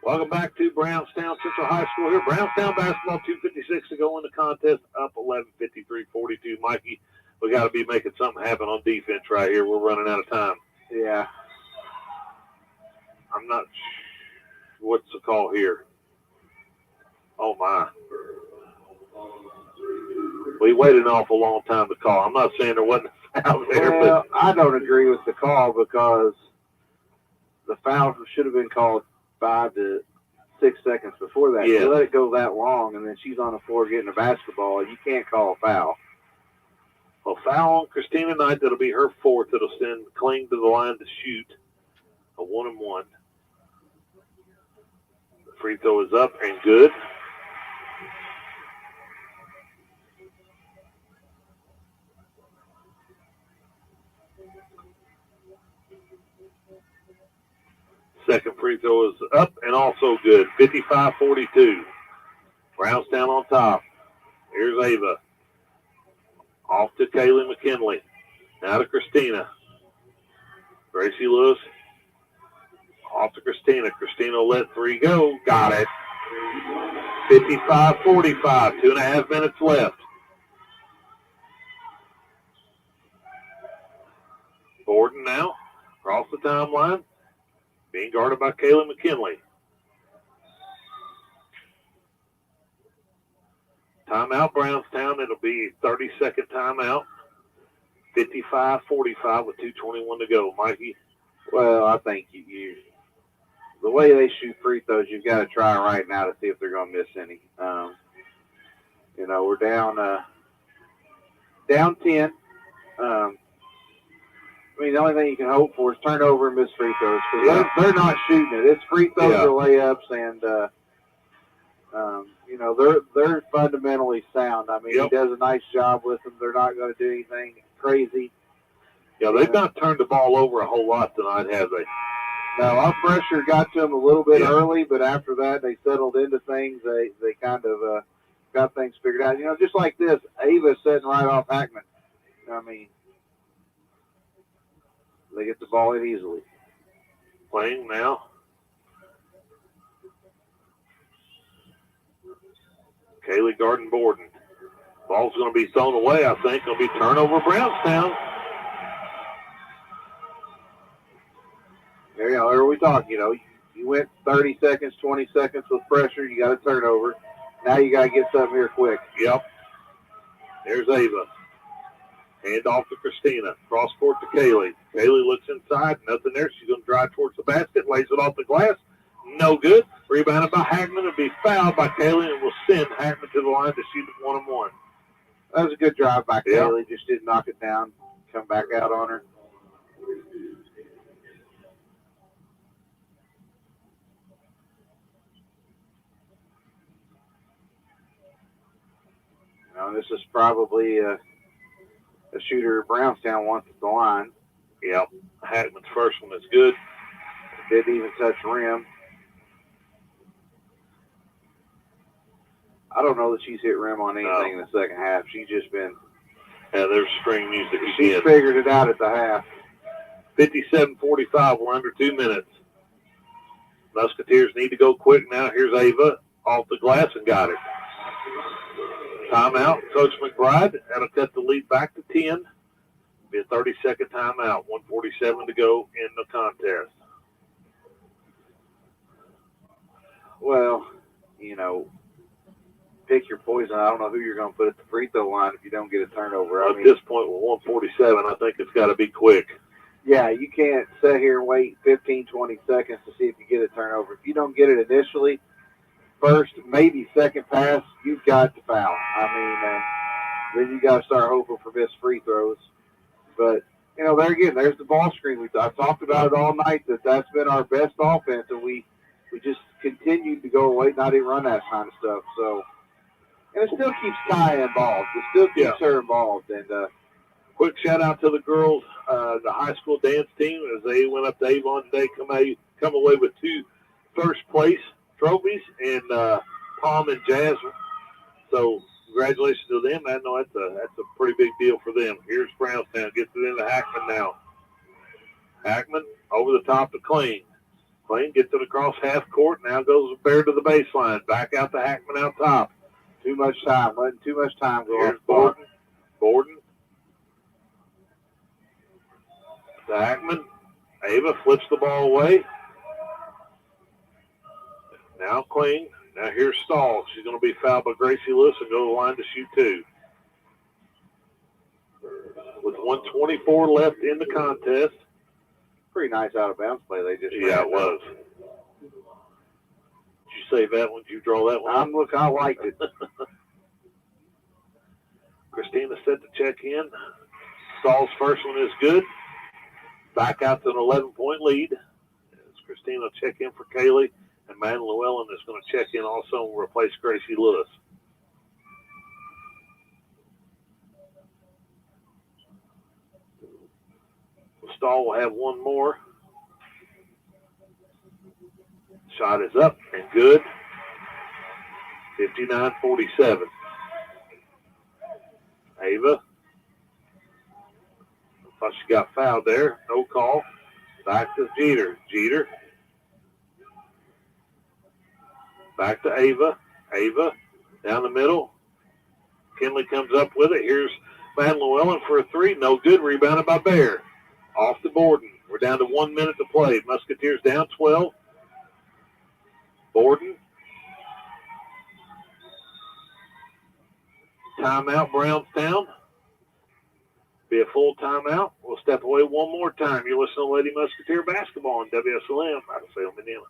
Welcome back to Brownstown Central High School here. Brownstown basketball, 2:56 to go in the contest, up 11, 53-42. Mikey, we got to be making something happen on defense right here. We're running out of time. Yeah. I'm not what's the call here? Oh, my. We waited an awful long time to call. I'm not saying there wasn't a foul there. Well, I don't agree with the call because the foul should have been called 5 to 6 seconds before that. Yeah. You let it go that long, and then she's on the floor getting a basketball, and you can't call a foul. A foul on Christina Knight. That'll be her fourth. It'll send Kling to the line to shoot a 1-and-1. The free throw is up and good. Second free throw is up and also good. 55-42. Brownstown on top. Here's Ava. Off to Kaylee McKinley. Now to Christina. Gracie Lewis. Off to Christina. Christina let three go. Got it. 55-45. 2.5 minutes left. Borden now. Across the timeline. Being guarded by Kaylee McKinley. Timeout, Brownstown. It'll be 30-second timeout. 55-45 with 2:21 to go. Mikey? Well, I think you the way they shoot free throws, you've got to try right now to see if they're going to miss any. You know, we're down 10. I mean, the only thing you can hope for is turnover and miss free throws because they're not shooting it. It's free throws or layups, and you know they're fundamentally sound. I mean, he does a nice job with them. They're not going to do anything crazy. Yeah, they've not turned the ball over a whole lot tonight, have they? No, our pressure got to them a little bit early, but after that they settled into things. They kind of got things figured out. You know, just like this, Ava's sitting right off Hackman. I mean, they get the ball in easily. Playing now. Kaylee Garden Borden. Ball's going to be thrown away, I think. It'll be turnover Brownstown. There you go. There we talk. You know, you went 30 seconds, 20 seconds with pressure. You got a turnover. Now you got to get something here quick. Yep. There's Ava. Hand off to Christina. Cross court to Kaylee. Kaylee looks inside. Nothing there. She's going to drive towards the basket. Lays it off the glass. No good. Rebounded by Hackman. It'll be fouled by Kaylee and will send Hackman to the line to shoot it 1-on-1. That was a good drive by Kaylee. Just didn't knock it down. Come back out on her. Now, this is probably a shooter Brownstown wants at the line. Yep. Hackman's first one is good. Didn't even touch rim. I don't know that she's hit rim on anything in the second half. She's just been... Yeah, there's string music She's again. figured it out at the half. 57-45. We're under 2 minutes. Musketeers need to go quick now. Here's Ava off the glass and got it. Timeout. Coach McBride. That'll cut the lead back to 10. Be a 30-second timeout. 1:47 to go in the contest. Well, you know, pick your poison. I don't know who you're going to put at the free throw line if you don't get a turnover. At this point, with 1:47, I think it's got to be quick. Yeah, you can't sit here and wait 15, 20 seconds to see if you get a turnover. If you don't get it initially, first, maybe second pass, you've got to foul. I mean, then you got to start hoping for missed free throws. But, you know, there again, there's the ball screen. I've talked about it all night that's been our best offense, and we just continued to go away, not even run that kind of stuff. So, and it still keeps Kaya involved. It still keeps her involved. And quick shout out to the girls, the high school dance team, as they went up to Avon today, come away with 2 first place trophies, and Palm and Jazz. So congratulations to them. I know that's a pretty big deal for them. Here's Brownstown. Gets it into Hackman now. Hackman over the top to Clean. Clean gets it across half court. Now goes Bear to the baseline. Back out to Hackman out top. Too much time. Letting too much time go Here's off. Borden. To Hackman. Ava flips the ball away. Now Clean. Now here's Stahl. She's going to be fouled by Gracie Lewis and go to the line to shoot 2. With 1:24 left in the contest. Pretty nice out of bounds play they just Yeah, it was. Did you save that one? Did you draw that one? I liked it. Christina set to check in. Stahl's first one is good. Back out to an 11-point lead. As Christina will check in for Kaylee, and Madeline Llewellyn is going to check in also and replace Gracie Lewis. Stahl will have one more. Shot is up and good. 59-47. Ava. Thought she got fouled there. No call. Back to Jeter. Jeter. Back to Ava. Ava down the middle. Kinley comes up with it. Here's Madeline Llewellyn for a 3. No good. Rebounded by Bear. Off to Borden. We're down to 1 minute to play. Musketeers down 12. Borden. Timeout, Brownstown. Be a full timeout. We'll step away one more time. You're listening to Lady Musketeer Basketball on WSLM out of Salem, Indiana.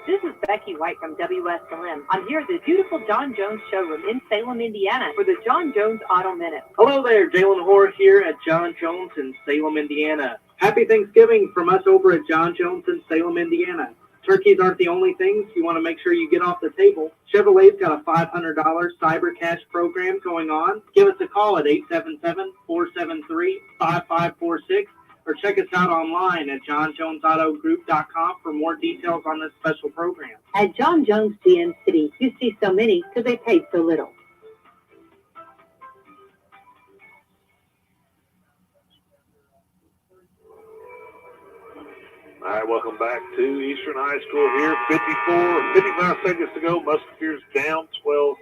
This is Becky White from WSLM. I'm here at the beautiful John Jones showroom in Salem, Indiana for the John Jones Auto Minute. Hello there, Jalen Hoare here at John Jones in Salem, Indiana. Happy Thanksgiving from us over at John Jones in Salem, Indiana. Turkeys aren't the only things you want to make sure you get off the table. Chevrolet's got a $500 Cyber Cash program going on. Give us a call at 877-473-5546 or check us out online at johnjonesautogroup.com for more details on this special program. At John Jones GMC, you see so many because they paid so little. All right, welcome back to Eastern High School here. 55 seconds to go. Musketeers down 12,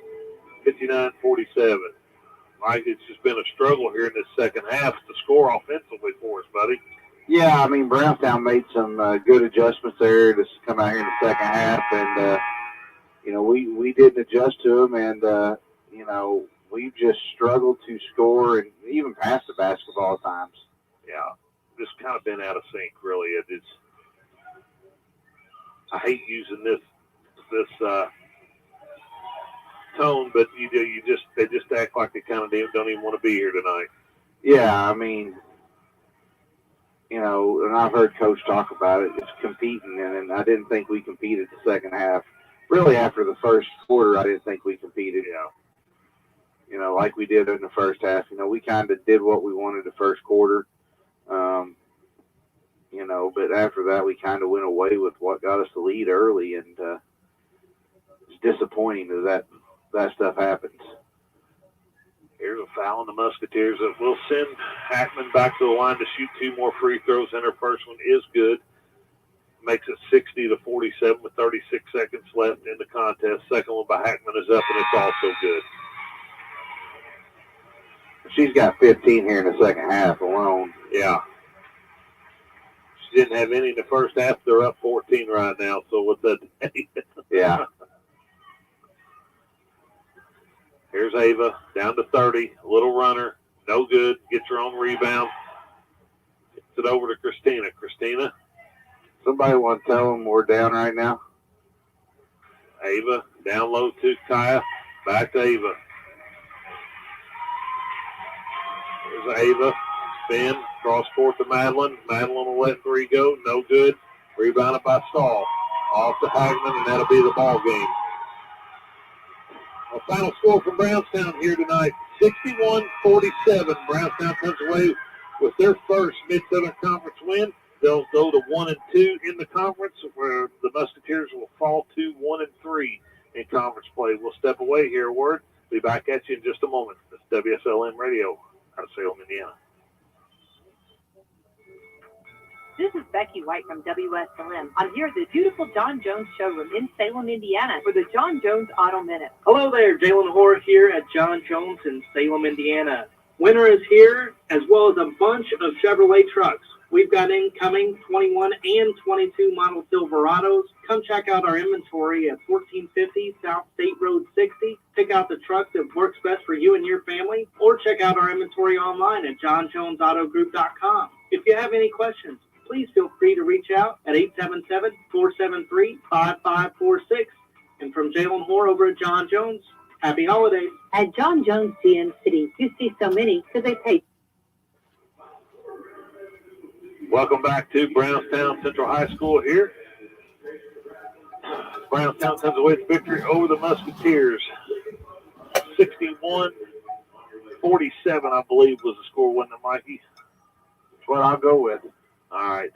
59-47. Mike, it's just been a struggle here in this second half to score offensively for us, buddy. Yeah, I mean, Brownstown made some good adjustments there to come out here in the second half, and, we didn't adjust to them, and, we've just struggled to score and even pass the basketball at times. Yeah, just kind of been out of sync, really. It's I hate using this tone, but they just act like they kind of don't even want to be here tonight. Yeah, I mean, and I've heard Coach talk about it. It's competing, and I didn't think we competed the second half. Really, after the first quarter, I didn't think we competed. Yeah. Like we did in the first half. We kind of did what we wanted the first quarter. But after that, we kind of went away with what got us the lead early, and it's disappointing that stuff happens. Here's a foul on the Musketeers that will send Hackman back to the line to shoot 2 more free throws, and her first one is good. Makes it 60-47 with 36 seconds left in the contest. Second one by Hackman is up, and it's also good. She's got 15 here in the second half alone. Yeah. She didn't have any in the first half. They're up 14 right now, so what's that? Yeah. Here's Ava, down to 30, a little runner, no good, gets her own rebound. Gets it over to Christina. Christina. Somebody want to tell them we're down right now? Ava, down low to Kaya, back to Ava. Here's Ava, spin, cross court to Madeline. Madeline will let 3 go, no good. Rebounded by Stahl. Off to Hagman, and that'll be the ball game. A final score from Brownstown here tonight, 61-47. Brownstown comes away with their first Mid-Southern Conference win. They'll go to 1-2 in the conference, where the Musketeers will fall to 1-3. everybody. We'll step away here. Word. Be back at you in just a moment. It's WSLM Radio out of Salem, Indiana. This is Becky White from WSLM. I'm here at the beautiful John Jones showroom in Salem, Indiana for the John Jones Auto Minute. Hello there, Jalen Hoare here at John Jones in Salem, Indiana. Winter is here, as well as a bunch of Chevrolet trucks. We've got incoming 21 and 22 model Silverados. Come check out our inventory at 1450 South State Road 60. Pick out the truck that works best for you and your family, or check out our inventory online at johnjonesautogroup.com. If you have any questions, please feel free to reach out at 877-473-5546. And from Jalen Hoare over at John Jones, happy holidays. At John Jones CN City, you see so many because they pay. Welcome back to Brownstown Central High School here. Brownstown comes away with victory over the Musketeers. 61-47, I believe, was the score, wasn't it, Mikey? That's what I'll go with. All right.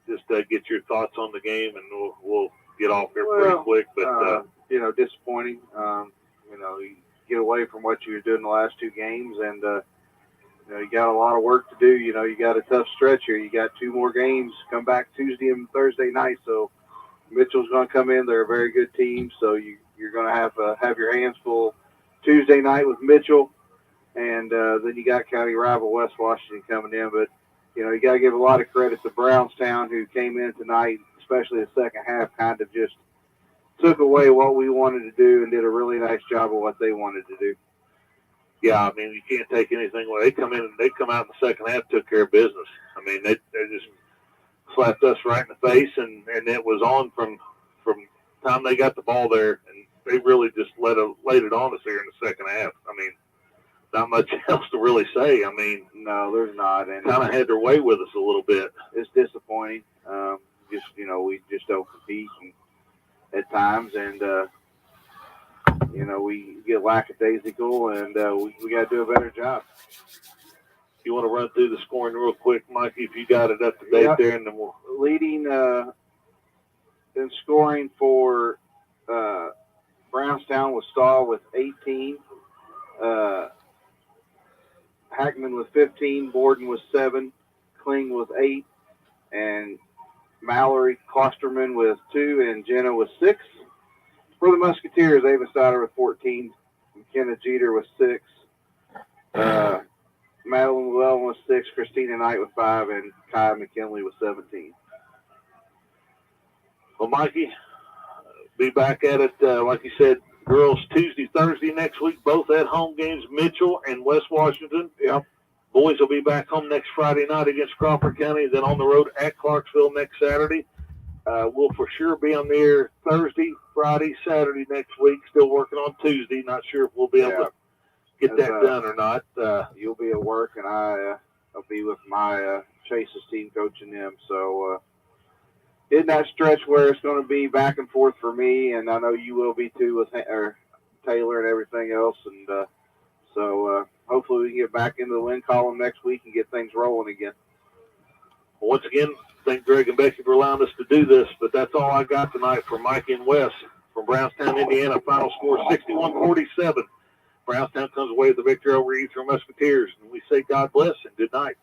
Just get your thoughts on the game, and we'll get off here pretty quick. But disappointing. You get away from what you were doing the last two games, and you got a lot of work to do. You got a tough stretch here. You got two more games come back Tuesday and Thursday night. So Mitchell's going to come in. They're a very good team. So you're going to have your hands full Tuesday night with Mitchell, and then you got county rival West Washington coming in. But you got to give a lot of credit to Brownstown, who came in tonight, especially the second half, kind of just took away what we wanted to do and did a really nice job of what they wanted to do. Yeah, I mean, you can't take anything away. They come out in the second half, took care of business. I mean, they just slapped us right in the face, and it was on from the time they got the ball there, and they really just laid it on us here in the second half. I mean, not much else to really say. I mean, no, there's not. And kind of had their way with us a little bit. It's disappointing. We just don't compete at times, and we get lackadaisical, and we got to do a better job. You want to run through the scoring real quick, Mikey, if you got it up to date there, and then we'll leading in scoring for Brownstown was Stahl with 18. Hackman with 15, Borden with 7, Kling with 8, and Mallory Klosterman with 2, and Jenna with 6. For the Musketeers, Ava Sider with 14, McKenna Jeter with 6, Madeline Llewellyn with 6, Christina Knight with 5, and Kaya McKinley with 17. Well, Mikey, be back at it, like you said, girls Tuesday, Thursday next week, both at home games, Mitchell and West Washington. Yep. Boys will be back home next Friday night against Crawford County, then on the road at Clarksville next Saturday. We'll for sure be on the air Thursday, Friday, Saturday next week. Still working on Tuesday. Not sure if we'll be able to get that done or not. You'll be at work, and I'll be with my Chase's team coaching them. So in that stretch where it's going to be back and forth for me, and I know you will be too with Taylor and everything else. And so hopefully we can get back into the win column next week and get things rolling again. Well, once again, thank Greg and Becky for allowing us to do this, but that's all I got tonight from Mikey and Wes from Brownstown, Indiana. Final score 61-47. Brownstown comes away with the victory over Eastern Musketeers, and we say God bless and good night.